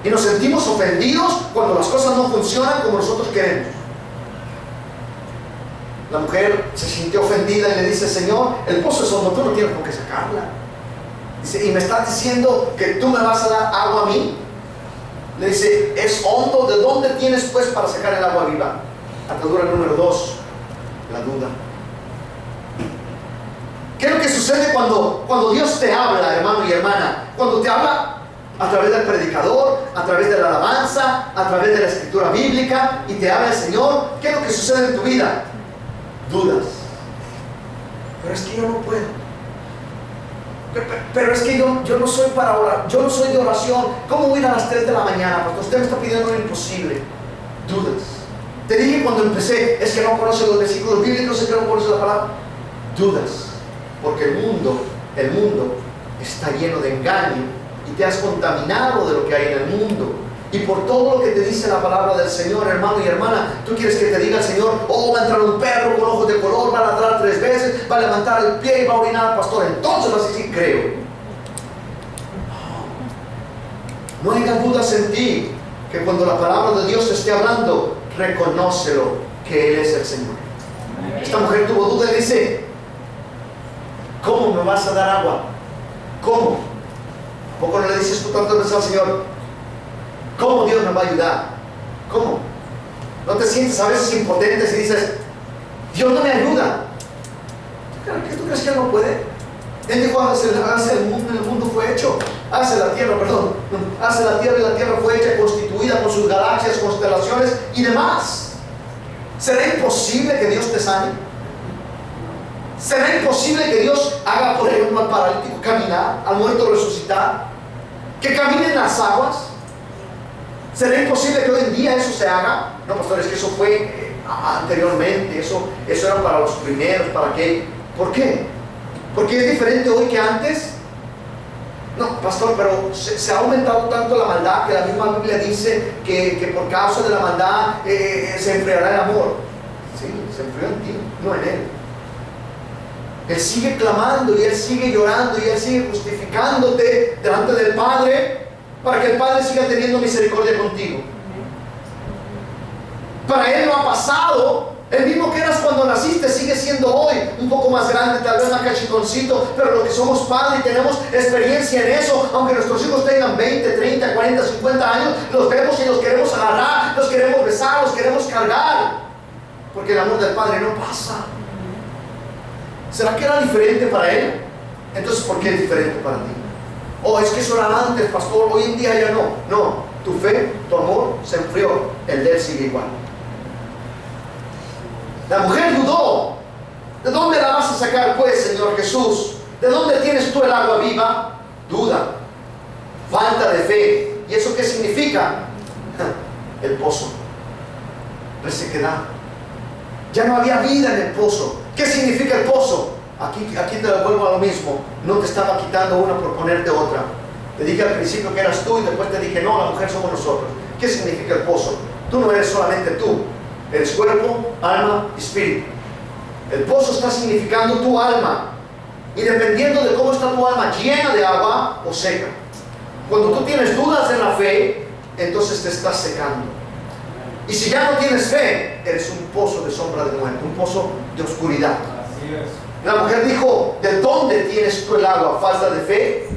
Y nos sentimos ofendidos cuando las cosas no funcionan como nosotros queremos. La mujer se sintió ofendida y le dice, Señor, el pozo es hondo, tú no tienes por qué sacarla. Dice, ¿y me estás diciendo que tú me vas a dar agua a mí? Le dice, es hondo, ¿de dónde tienes pues para sacar el agua viva? Atadura número 2, la duda. ¿Qué es lo que sucede cuando Dios te habla, hermano y hermana? Cuando te habla a través del predicador, a través de la alabanza, a través de la escritura bíblica, y te habla el Señor, ¿qué es lo que sucede en tu vida? Dudas. Pero es que yo no puedo. Pero es que yo no soy para orar, yo no soy de oración. ¿Cómo voy a ir a las 3 de la mañana? Porque usted me está pidiendo lo imposible. Dudas. Te dije cuando empecé, es que no conoce los versículos bíblicos, es que no conoce la palabra. Dudas. Porque el mundo está lleno de engaño y te has contaminado de lo que hay en el mundo. Y por todo lo que te dice la palabra del Señor, hermano y hermana, tú quieres que te diga el Señor, oh, va a entrar un perro con ojos de color, va a ladrar 3 veces, va a levantar el pie y va a orinar al pastor. Entonces vas a decir, creo. No haya dudas en ti, que cuando la palabra de Dios te esté hablando, reconócelo que Él es el Señor. Esta mujer mujer tuvo duda y dice, ¿cómo me vas a dar agua? ¿Cómo? ¿A poco no le dices tú tantas veces al Señor, cómo Dios me va a ayudar? ¿Cómo? ¿No te sientes a veces impotente si dices, Dios no me ayuda? ¿Tú crees que Él no puede? Él dijo, hace el mundo fue hecho, hace la tierra y la tierra fue hecha, constituida con sus galaxias, constelaciones y demás. ¿Será imposible que Dios te sane? ¿Será imposible que Dios haga, por ejemplo, al paralítico caminar, al muerto resucitar, que camine en las aguas? ¿Será imposible que hoy en día eso se haga? No, pastor, es que eso fue anteriormente, eso era para los primeros, ¿para qué? ¿Por qué? ¿Porque es diferente hoy que antes? No, pastor, pero se ha aumentado tanto la maldad que la misma Biblia dice que por causa de la maldad se enfriará el amor. Sí, se enfrió en ti, no en Él. Él sigue clamando y Él sigue llorando y Él sigue justificándote delante del Padre para que el Padre siga teniendo misericordia contigo. Para Él no ha pasado. El mismo que eras cuando naciste sigue siendo hoy, un poco más grande, tal vez más cachitoncito, pero los que somos padres y tenemos experiencia en eso, aunque nuestros hijos tengan 20, 30, 40, 50 años, los vemos y los queremos agarrar, los queremos besar, los queremos cargar, porque el amor del Padre no pasa. ¿Será que era diferente para Él? Entonces, ¿por qué es diferente para ti? Oh, es que eso era antes, pastor, hoy en día ya no. No, tu fe, tu amor se enfrió, el de Él sigue igual. La mujer dudó. ¿De dónde la vas a sacar, pues, Señor Jesús? ¿De dónde tienes tú el agua viva? Duda, falta de fe. ¿Y eso qué significa? El pozo, resequedad. Ya no había vida en el pozo. ¿Qué significa el pozo? Aquí te vuelvo a lo mismo. No te estaba quitando una por ponerte otra. Te dije al principio que eras tú y después te dije, no, la mujer somos nosotros. ¿Qué significa el pozo? Tú no eres solamente tú. Eres cuerpo, alma y espíritu. El pozo está significando tu alma. Y dependiendo de cómo está tu alma, llena de agua o seca. Cuando tú tienes dudas en la fe, entonces te estás secando. Y si ya no tienes fe, eres un pozo de sombra de muerte, un pozo de oscuridad. Así es. La mujer dijo, ¿de dónde tienes tú el agua? Falta de fe.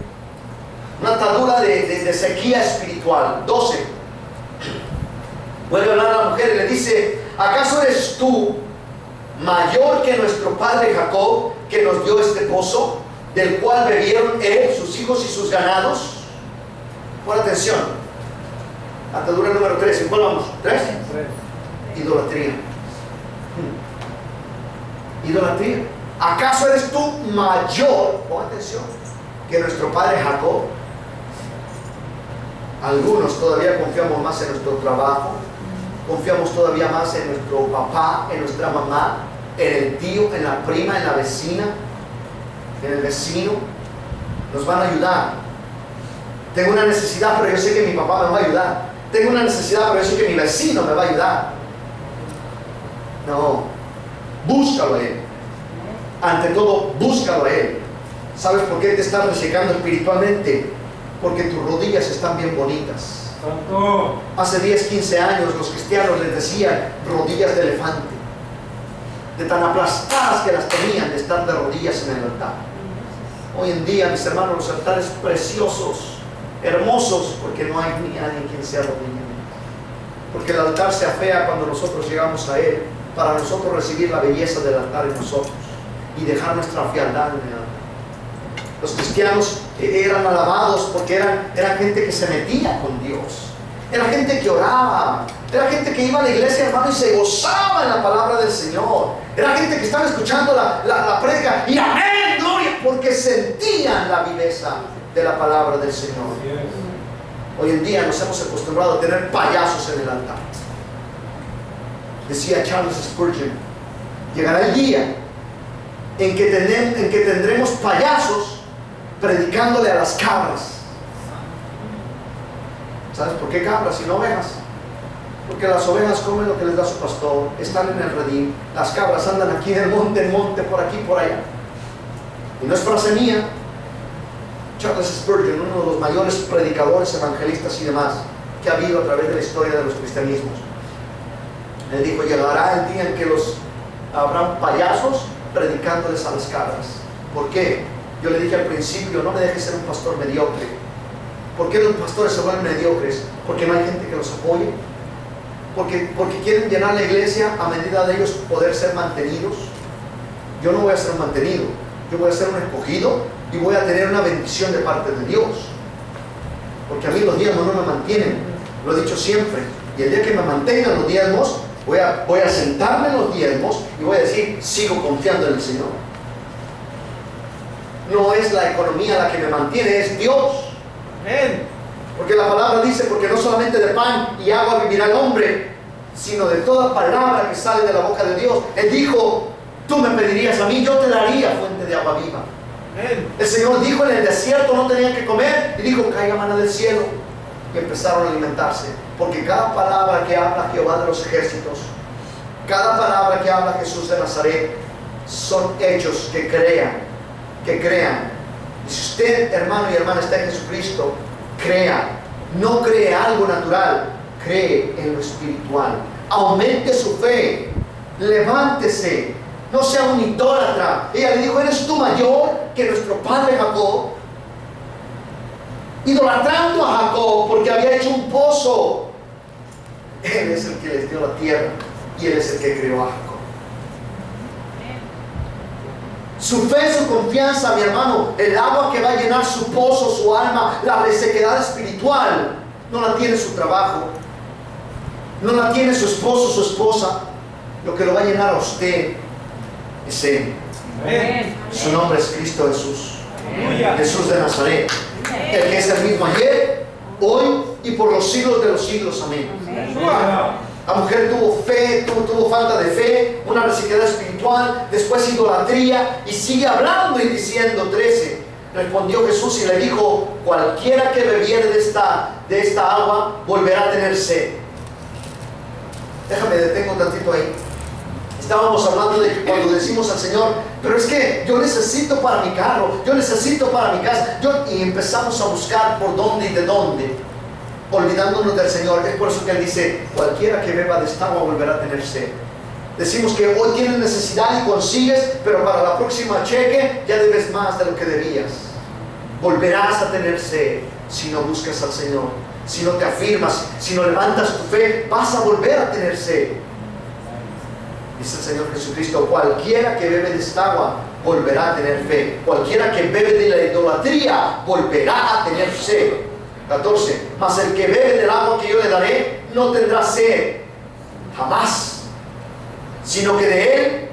Una atadura de sequía espiritual. 12. Vuelve a hablar a la mujer y le dice, ¿acaso eres tú mayor que nuestro padre Jacob, que nos dio este pozo, del cual bebieron él, sus hijos y sus ganados? Pon atención. Atadura número 3. ¿En cuál vamos? ¿3? Idolatría. Idolatría. ¿Acaso eres tú mayor, pon atención, que nuestro padre Jacob? Algunos todavía confiamos más en nuestro trabajo, confiamos todavía más en nuestro papá, en nuestra mamá, en el tío, en la prima, en la vecina, en el vecino. Nos van a ayudar. Tengo una necesidad, pero yo sé que mi papá me va a ayudar. Tengo una necesidad, pero yo sé que mi vecino me va a ayudar. No, búscalo a Él. Ante todo, búscalo a Él. ¿Sabes por qué te estás resecando espiritualmente? Porque tus rodillas están bien bonitas. Santo. Hace 10, 15 años los cristianos les decían rodillas de elefante, de tan aplastadas que las tenían de estar de rodillas en el altar. Hoy en día, mis hermanos, los altares preciosos, hermosos, porque no hay ni nadie quien se arrodille. Porque el altar se afea cuando nosotros llegamos a Él, para nosotros recibir la belleza del altar en nosotros y dejar nuestra frialdad en el altar. Los cristianos eran alabados porque eran gente que se metía con Dios. Era gente que oraba. Era gente que iba a la iglesia, hermano, y se gozaba en la palabra del Señor. Era gente que estaba escuchando la prédica y amén, gloria, porque sentían la viveza de la palabra del Señor. Hoy en día nos hemos acostumbrado a tener payasos en el altar. Decía Charles Spurgeon, llegará el día en que tendremos payasos predicándole a las cabras. ¿Sabes por qué cabras y no ovejas? Porque las ovejas comen lo que les da su pastor, están en el redil. Las cabras andan aquí en el monte, por aquí, por allá. Y no es frase mía. Charles Spurgeon, uno de los mayores predicadores, evangelistas y demás que ha habido a través de la historia de los cristianismos, le dijo, llegará el día en que los habrán payasos predicándoles a las cabras. ¿Por qué? Yo le dije al principio, no me dejes ser un pastor mediocre. ¿Por qué los pastores se vuelven mediocres? Porque no hay gente que los apoye. Porque quieren llenar la iglesia a medida de ellos poder ser mantenidos. Yo no voy a ser un mantenido, yo voy a ser un escogido y voy a tener una bendición de parte de Dios. Porque a mí los diezmos no me mantienen, lo he dicho siempre. Y el día que me mantengan los diezmos, voy a sentarme en los diezmos y voy a decir, sigo confiando en el Señor. No es la economía la que me mantiene, es Dios. Amén. Porque la palabra dice, porque no solamente de pan y agua vivirá el hombre, sino de toda palabra que sale de la boca de Dios. Él dijo, tú me pedirías a mí, yo te daría fuente de agua viva. Amén. El Señor dijo, en el desierto no tenían que comer, y dijo, caiga maná del cielo. Y empezaron a alimentarse. Porque cada palabra que habla Jehová de los ejércitos, cada palabra que habla Jesús de Nazaret, son hechos que crean. Y si usted, hermano y hermana, está en Jesucristo, crea. No cree algo natural, cree en lo espiritual. Aumente su fe, levántese, no sea un idólatra. Ella le dijo, ¿eres tú mayor que nuestro padre Jacob? Idolatrando a Jacob porque había hecho un pozo. Él es el que les dio la tierra y Él es el que creó a Jacob. Su fe, su confianza, mi hermano, el agua que va a llenar su pozo, su alma, la resequedad espiritual, no la tiene su trabajo, no la tiene su esposo, su esposa. Lo que lo va a llenar a usted es Él. Amén. Su nombre es Cristo Jesús. Aleluya. Jesús de Nazaret, el que es el mismo ayer, hoy y por los siglos de los siglos. Amén. Aleluya. La mujer tuvo fe, tuvo falta de fe, una resequedad espiritual, después idolatría, y sigue hablando y diciendo, 13. Respondió Jesús y le dijo, cualquiera que bebiere de esta agua volverá a tener sed. Déjame detengo un tantito ahí. Estábamos hablando de que cuando decimos al Señor, pero es que yo necesito para mi carro, yo necesito para mi casa, y empezamos a buscar por dónde y de dónde, olvidándonos del Señor. Es por eso que Él dice, cualquiera que beba de esta agua volverá a tener sed. Decimos que hoy tienes necesidad y consigues, pero para la próxima cheque ya debes más de lo que debías. Volverás a tener sed si no buscas al Señor, si no te afirmas, si no levantas tu fe, vas a volver a tener sed. Dice el Señor Jesucristo, cualquiera que bebe de esta agua volverá a tener fe. Cualquiera que bebe de la idolatría volverá a tener sed. 14. Mas el que bebe del agua que yo le daré no tendrá sed jamás, sino que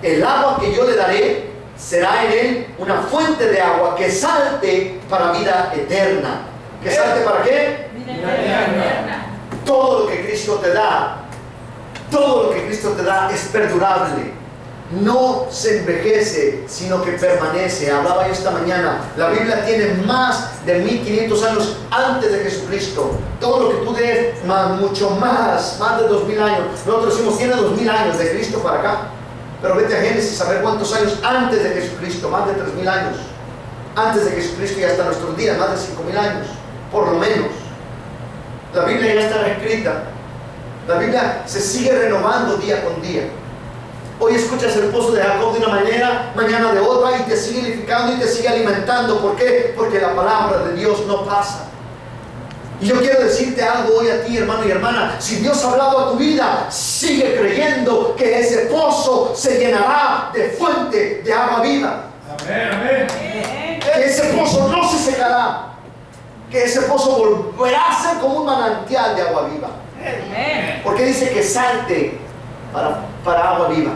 el agua que yo le daré será en él una fuente de agua que salte para vida eterna. ¿Que salte para qué? Vida eterna. Todo lo que Cristo te da, todo lo que Cristo te da es perdurable. No se envejece, sino que permanece. Hablaba yo esta mañana, la Biblia tiene más de 1500 años antes de Jesucristo. Todo lo que tú des, mucho más de 2000 años. Nosotros decimos, tiene 2000 años de Cristo para acá. Pero vete a Génesis a ver cuántos años antes de Jesucristo, más de 3000 años. Antes de Jesucristo y hasta nuestros días, más de 5000 años, por lo menos. La Biblia ya está escrita. La Biblia se sigue renovando día con día. Hoy escuchas el pozo de Jacob de una manera, mañana de otra, y te sigue edificando y te sigue alimentando. ¿Por qué? Porque la palabra de Dios no pasa. Y yo quiero decirte algo hoy a ti, hermano y hermana. Si Dios ha hablado a tu vida, sigue creyendo que ese pozo se llenará de fuente de agua viva. Amén, amén. Que ese pozo no se secará. Que ese pozo volverá a ser como un manantial de agua viva. Amén. Porque dice que salte para agua viva,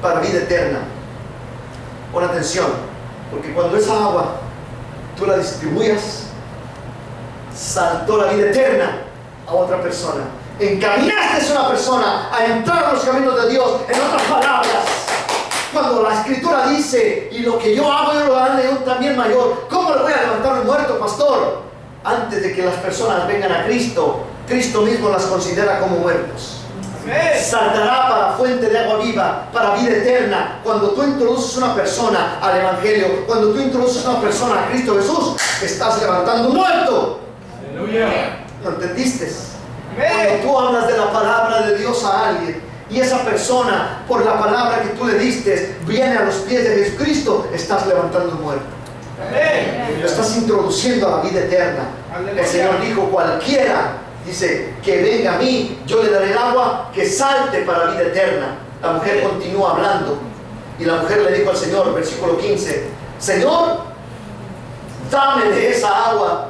para vida eterna. Pon atención, porque cuando esa agua tú la distribuyas, saltó la vida eterna a otra persona. Encaminaste a una persona a entrar en los caminos de Dios. En otras palabras, cuando la Escritura dice, y lo que yo hago yo lo haré aún también mayor, ¿cómo le voy a levantar un muerto, pastor? Antes de que las personas vengan a Cristo, Cristo mismo las considera como muertos. Saltará para fuente de agua viva, para vida eterna. Cuando tú introduces una persona al Evangelio, cuando tú introduces una persona a Cristo Jesús, estás levantando un muerto. Aleluya. ¿Lo entendiste? Cuando tú hablas de la palabra de Dios a alguien, y esa persona, por la palabra que tú le diste, viene a los pies de Jesucristo, estás levantando un muerto. Lo estás introduciendo a la vida eterna. El Señor dijo, cualquiera, dice, que venga a mí, yo le daré el agua que salte para la vida eterna. La mujer continúa hablando y la mujer le dijo al Señor, versículo 15, Señor, dame de esa agua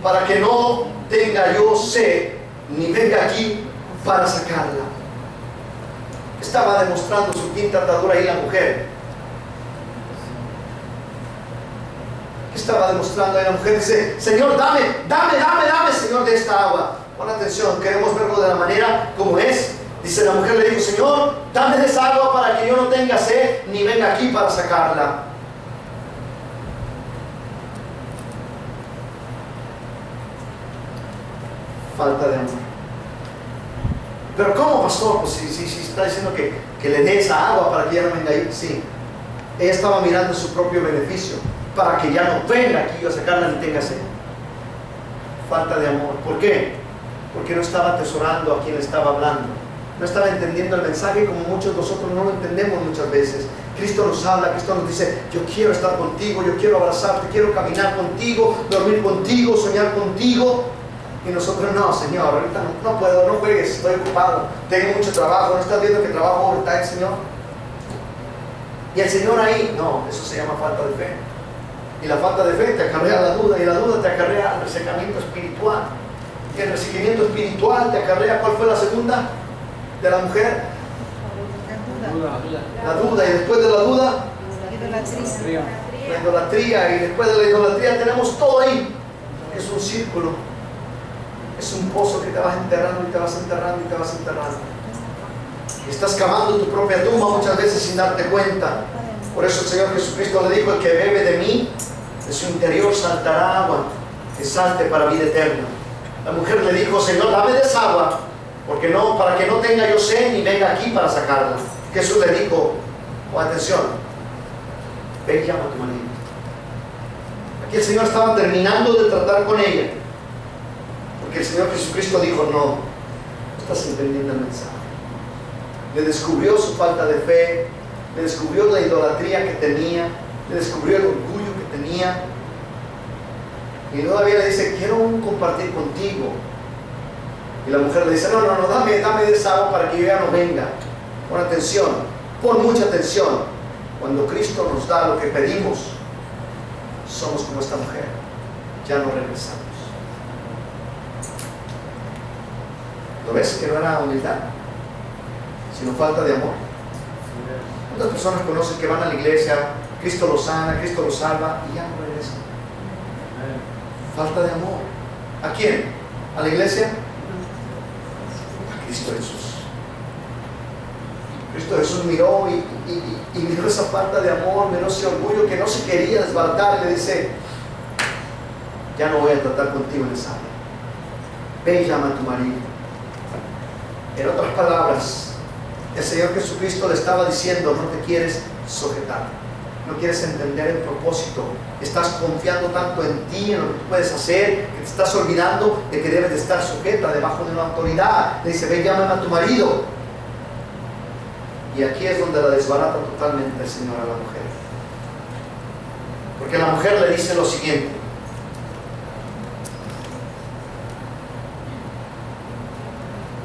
para que no tenga yo sed, ni venga aquí para sacarla. Estaba demostrando su quinta atadura ahí la mujer. ¿Qué estaba demostrando ahí la mujer? Dice, Señor, dame, Señor, de esta agua. Pon atención, queremos verlo de la manera como es. Dice la mujer, le dijo, Señor, dame de esa agua para que yo no tenga sed, ni venga aquí para sacarla. Falta de amor. Pero ¿cómo, pastor? Pues si está diciendo que le dé esa agua para que ella no venga ahí. Sí, ella estaba mirando su propio beneficio, para que ya no venga aquí a sacarla ni tenga sed. Falta de amor. ¿Por qué? Porque no estaba atesorando a quien estaba hablando. No estaba entendiendo el mensaje como muchos de nosotros no lo entendemos muchas veces. Cristo nos habla, Cristo nos dice, yo quiero estar contigo, yo quiero abrazarte, quiero caminar contigo, dormir contigo, soñar contigo. Y nosotros, no, Señor, ahorita no puedo, no juegues, estoy ocupado, tengo mucho trabajo, ¿no estás viendo que trabajo ahorita, Señor? Y el Señor ahí, no, eso se llama falta de fe. Y la falta de fe te acarrea la duda, y la duda te acarrea el resecamiento espiritual. Y el resecamiento espiritual te acarrea, ¿cuál fue la segunda de la mujer? La duda, y después de la duda, la idolatría, y después de la idolatría tenemos todo ahí. Es un círculo. Es un pozo que te vas enterrando y te vas enterrando y te vas enterrando. Y estás cavando tu propia tumba muchas veces sin darte cuenta. Por eso el Señor Jesucristo le dijo, el que bebe de mí, de su interior saltará agua, que salte para vida eterna. La mujer le dijo, Señor, dame de esa agua, porque no, para que no tenga yo sed ni venga aquí para sacarla. Jesús le dijo, atención, ve y llama a tu marido. Aquí el Señor estaba terminando de tratar con ella. Que el Señor Jesucristo dijo, no estás entendiendo el mensaje. Le descubrió su falta de fe, le descubrió la idolatría que tenía, le descubrió el orgullo que tenía, y todavía le dice, quiero compartir contigo. Y la mujer le dice, no, dame de esa agua para que yo ya no venga. Pon atención, pon mucha atención. Cuando Cristo nos da lo que pedimos, somos como esta mujer, ya no regresamos. ¿Lo ves que no era humildad, sino falta de amor? ¿Cuántas personas conocen que van a la iglesia, Cristo los sana, Cristo los salva y ya no regresan? Falta de amor. ¿A quién? ¿A la iglesia? A Cristo Jesús. Cristo Jesús miró y miró esa falta de amor, miró ese orgullo que no se quería desbaratar y le dice, ya no voy a tratar contigo en esa área. Ve y llama a tu marido. En otras palabras, el Señor Jesucristo le estaba diciendo, no te quieres sujetar, no quieres entender el propósito, estás confiando tanto en ti, en lo que tú puedes hacer, que te estás olvidando de que debes de estar sujeta debajo de una autoridad. Le dice, ve, llama a tu marido. Y aquí es donde la desbarata totalmente el Señor a la mujer. Porque la mujer le dice lo siguiente.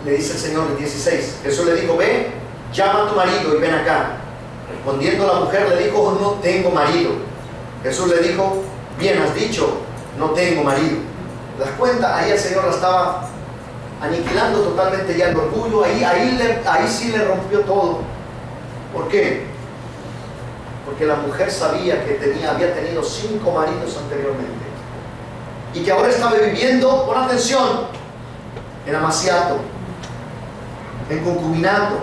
Le dice el Señor en 16, Jesús le dijo, ve, llama a tu marido y ven acá. Respondiendo la mujer le dijo, no tengo marido. Jesús le dijo, bien has dicho, no tengo marido. ¿Te das cuenta? Ahí el Señor la estaba aniquilando totalmente ya el orgullo. Ahí sí le rompió todo. ¿Por qué? Porque la mujer sabía que había tenido 5 maridos anteriormente y que ahora estaba viviendo, pon atención, en amaciato, en concubinato.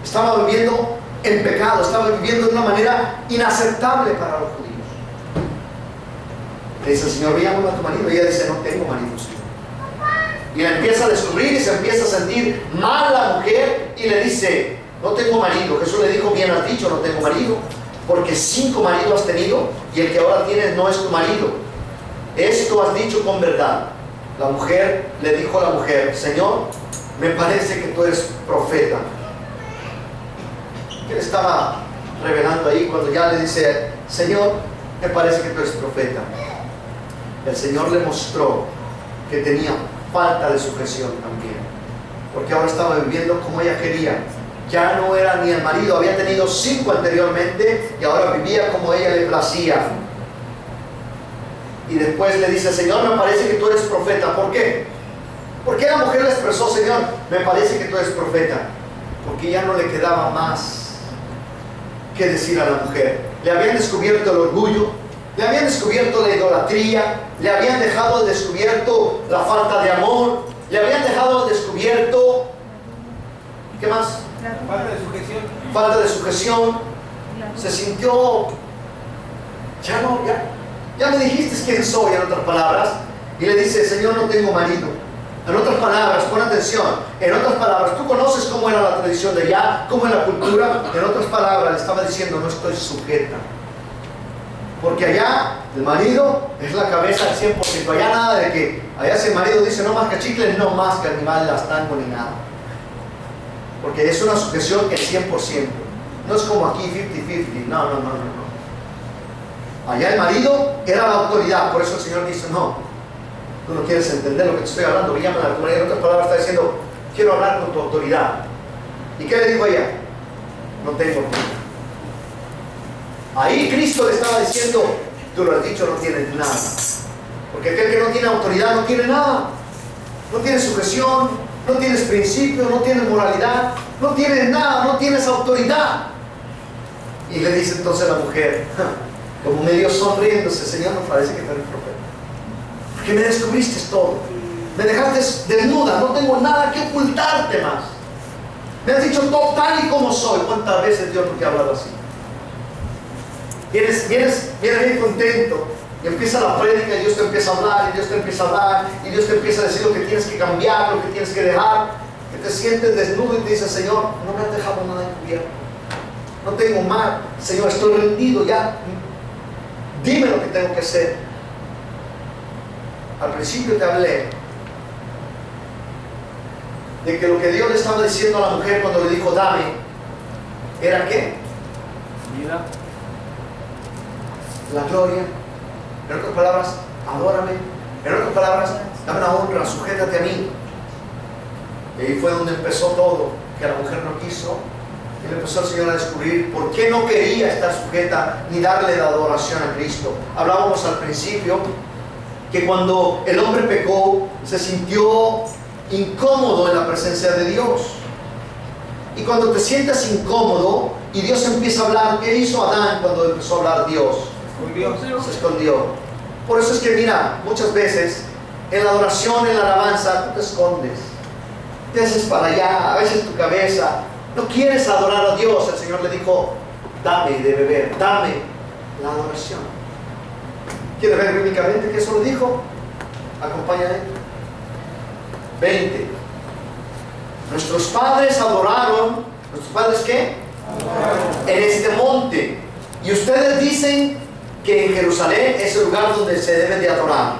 Estaba viviendo en pecado, estaba viviendo de una manera inaceptable para los judíos. Le dice el Señor, ve, llama a tu marido. Y ella dice, no tengo marido, Señor. Y la empieza a descubrir y se empieza a sentir mal la mujer y le dice, no tengo marido. Jesús le dijo, bien has dicho, no tengo marido, porque 5 maridos has tenido y el que ahora tienes no es tu marido. Esto has dicho con verdad. La mujer le dijo a la mujer, Señor, me parece que tú eres profeta. ¿Qué le estaba revelando ahí cuando ya le dice, Señor, me parece que tú eres profeta? El Señor le mostró que tenía falta de sujeción también, porque ahora estaba viviendo como ella quería. Ya no era ni el marido, había tenido 5 anteriormente y ahora vivía como ella le placía. Y después le dice, Señor, me parece que tú eres profeta. ¿Por qué? ¿Por qué la mujer le expresó, Señor, me parece que tú eres profeta? Porque ya no le quedaba más que decir a la mujer. Le habían descubierto el orgullo, le habían descubierto la idolatría, le habían dejado al descubierto la falta de amor, le habían dejado al descubierto, ¿qué más? Falta de sujeción. Falta de sujeción. Se sintió, ya me dijiste quién soy, en otras palabras. Y le dice, Señor, no tengo marido. En otras palabras, pon atención, en otras palabras, tú conoces cómo era la tradición de allá, cómo era la cultura. En otras palabras, le estaba diciendo, no estoy sujeta. Porque allá el marido es la cabeza al 100%. Allá nada de que, allá si el marido dice no más que chicles, no más que animal las tango ni nada. Porque es una sujeción que es 100%. No es como aquí 50-50. No. Allá el marido era la autoridad. Por eso el Señor dice, no, tú no quieres entender lo que te estoy hablando. Llama a la autoridad. En otras palabras está diciendo, quiero hablar con tu autoridad. ¿Y qué le dijo ella? No tengo autoridad. Ahí Cristo le estaba diciendo, tú lo has dicho, no tienes nada. Porque aquel que no tiene autoridad no tiene nada. No tiene sujeción, no tienes principio, no tienes moralidad, no tienes nada, no tienes autoridad. Y le dice entonces la mujer, como medio sonriéndose, Señor, me parece que tú eres profeta. Porque me descubriste todo. Me dejaste desnuda, no tengo nada que ocultarte más. Me has dicho todo tal y como soy. ¿Cuántas veces Dios no te ha hablado así? Vienes bien contento y empieza la prédica y Dios te empieza a hablar y Dios te empieza a hablar y Dios te empieza a decir lo que tienes que cambiar, lo que tienes que dejar, que te sientes desnudo y te dices, Señor, no me has dejado nada encubierto, no tengo mal, Señor, estoy rendido ya, dime lo que tengo que hacer. Al principio te hablé de que lo que Dios le estaba diciendo a la mujer cuando le dijo dame, ¿era qué? Vida. La gloria. En otras palabras, adórame. En otras palabras, dame la honra, sujétate a mí. Y ahí fue donde empezó todo, que la mujer no quiso. Y le empezó el Señor a descubrir por qué no quería estar sujeta ni darle la adoración a Cristo. Hablábamos al principio que cuando el hombre pecó, se sintió incómodo en la presencia de Dios. Y cuando te sientas incómodo y Dios empieza a hablar, ¿qué hizo Adán cuando empezó a hablar Dios? Se escondió. Por eso es que mira, muchas veces en la adoración, en la alabanza, tú te escondes, te haces para allá, a veces tu cabeza, no quieres adorar a Dios. El Señor le dijo, dame de beber, dame la adoración. ¿Quiere ver bíblicamente que eso lo dijo? Acompáñame. 20. Nuestros padres adoraron. ¿Nuestros padres qué? Adoraron. En este monte. Y ustedes dicen que en Jerusalén es el lugar donde se debe de adorar.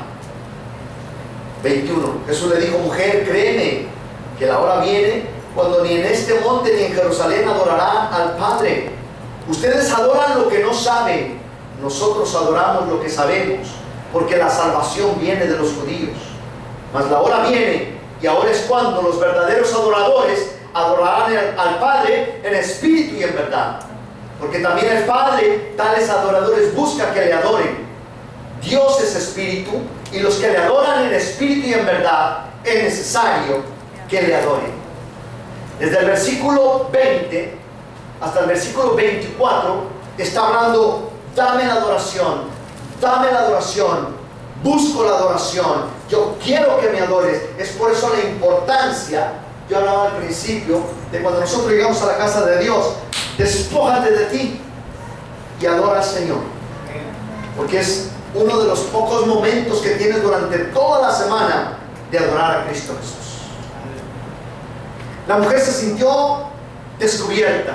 21. Jesús le dijo, mujer, créeme que la hora viene cuando ni en este monte ni en Jerusalén adorarán al Padre. Ustedes adoran lo que no saben. Nosotros adoramos lo que sabemos, porque la salvación viene de los judíos. Mas la hora viene, y ahora es cuando los verdaderos adoradores adorarán al Padre en espíritu y en verdad. Porque también el Padre, tales adoradores, busca que le adoren. Dios es espíritu, y los que le adoran en espíritu y en verdad, es necesario que le adoren. Desde el versículo 20 hasta el versículo 24, está hablando, dame la adoración, busco la adoración, yo quiero que me adores. Es por eso la importancia, yo hablaba al principio, de cuando nosotros llegamos a la casa de Dios, despójate de ti y adora al Señor, porque es uno de los pocos momentos que tienes durante toda la semana de adorar a Cristo Jesús. La mujer se sintió descubierta,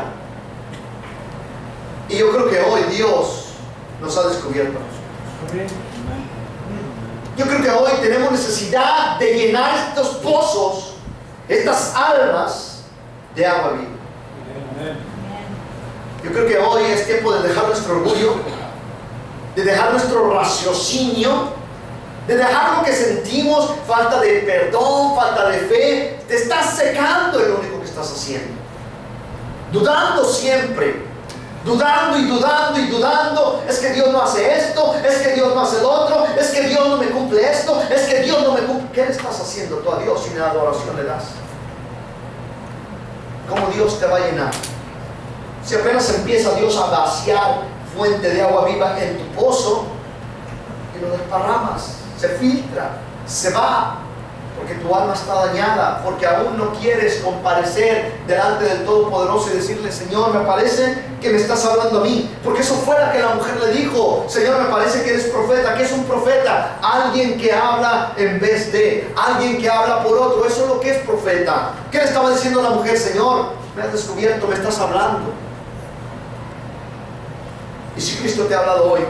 y yo creo que hoy Dios nos ha descubierto. Yo creo que hoy tenemos necesidad de llenar estos pozos, estas almas de agua viva. Yo creo que hoy es tiempo de dejar nuestro orgullo, de dejar nuestro raciocinio, de dejar lo que sentimos, falta de perdón, falta de fe. Te estás secando en lo único que estás haciendo. Dudando siempre, dudando y dudando y dudando. Es que Dios no hace esto, es que Dios no hace lo otro, es que Dios no me cumple esto, es que Dios no me cumple. ¿Qué le estás haciendo tú a Dios si ni adoración le das? ¿Cómo Dios te va a llenar? Si apenas empieza Dios a vaciar fuente de agua viva en tu pozo y lo desparramas, se filtra, se va, porque tu alma está dañada, porque aún no quieres comparecer delante del Todopoderoso y decirle: Señor, me parece que me estás hablando a mí, porque eso fue lo que la mujer le dijo: Señor, me parece que eres profeta. ¿Qué es un profeta? Alguien que habla en vez de, alguien que habla por otro. Eso es lo que es profeta. ¿Qué le estaba diciendo a la mujer? Señor, me has descubierto, me estás hablando. Y si Cristo te ha hablado hoy,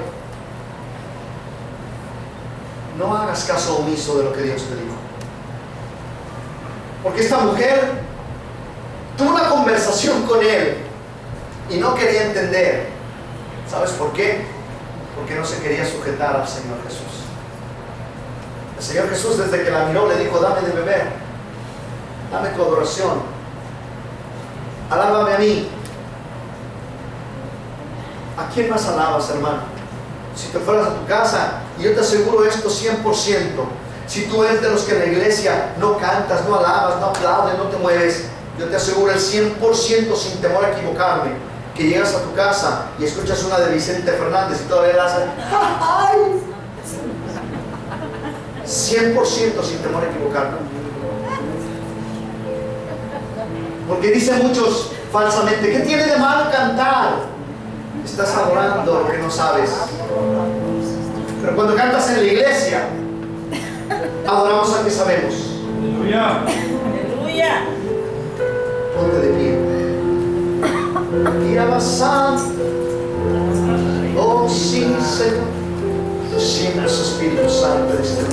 no hagas caso omiso de lo que Dios te dijo. Porque esta mujer tuvo una conversación con él y no quería entender. ¿Sabes por qué? Porque no se quería sujetar al Señor Jesús. El Señor Jesús, desde que la miró, le dijo: dame de beber, dame tu adoración, alábame a mí. ¿A quién más alabas, hermano? Si te fueras a tu casa, y yo te aseguro esto 100%, si tú eres de los que en la iglesia no cantas, no alabas, no aplaudes, no te mueves, yo te aseguro el 100%, sin temor a equivocarme, que llegas a tu casa y escuchas una de Vicente Fernández y todavía la haces ¡ay! 100% sin temor a equivocarme. Porque dicen muchos falsamente: ¿qué tiene de malo cantar? Estás adorando lo que no sabes. Pero cuando cantas en la iglesia, adoramos al que sabemos. Aleluya. Aleluya. Ponte de pie. Y avanzando. Oh sí, Señor. Siempre su Espíritu Santo en este lugar.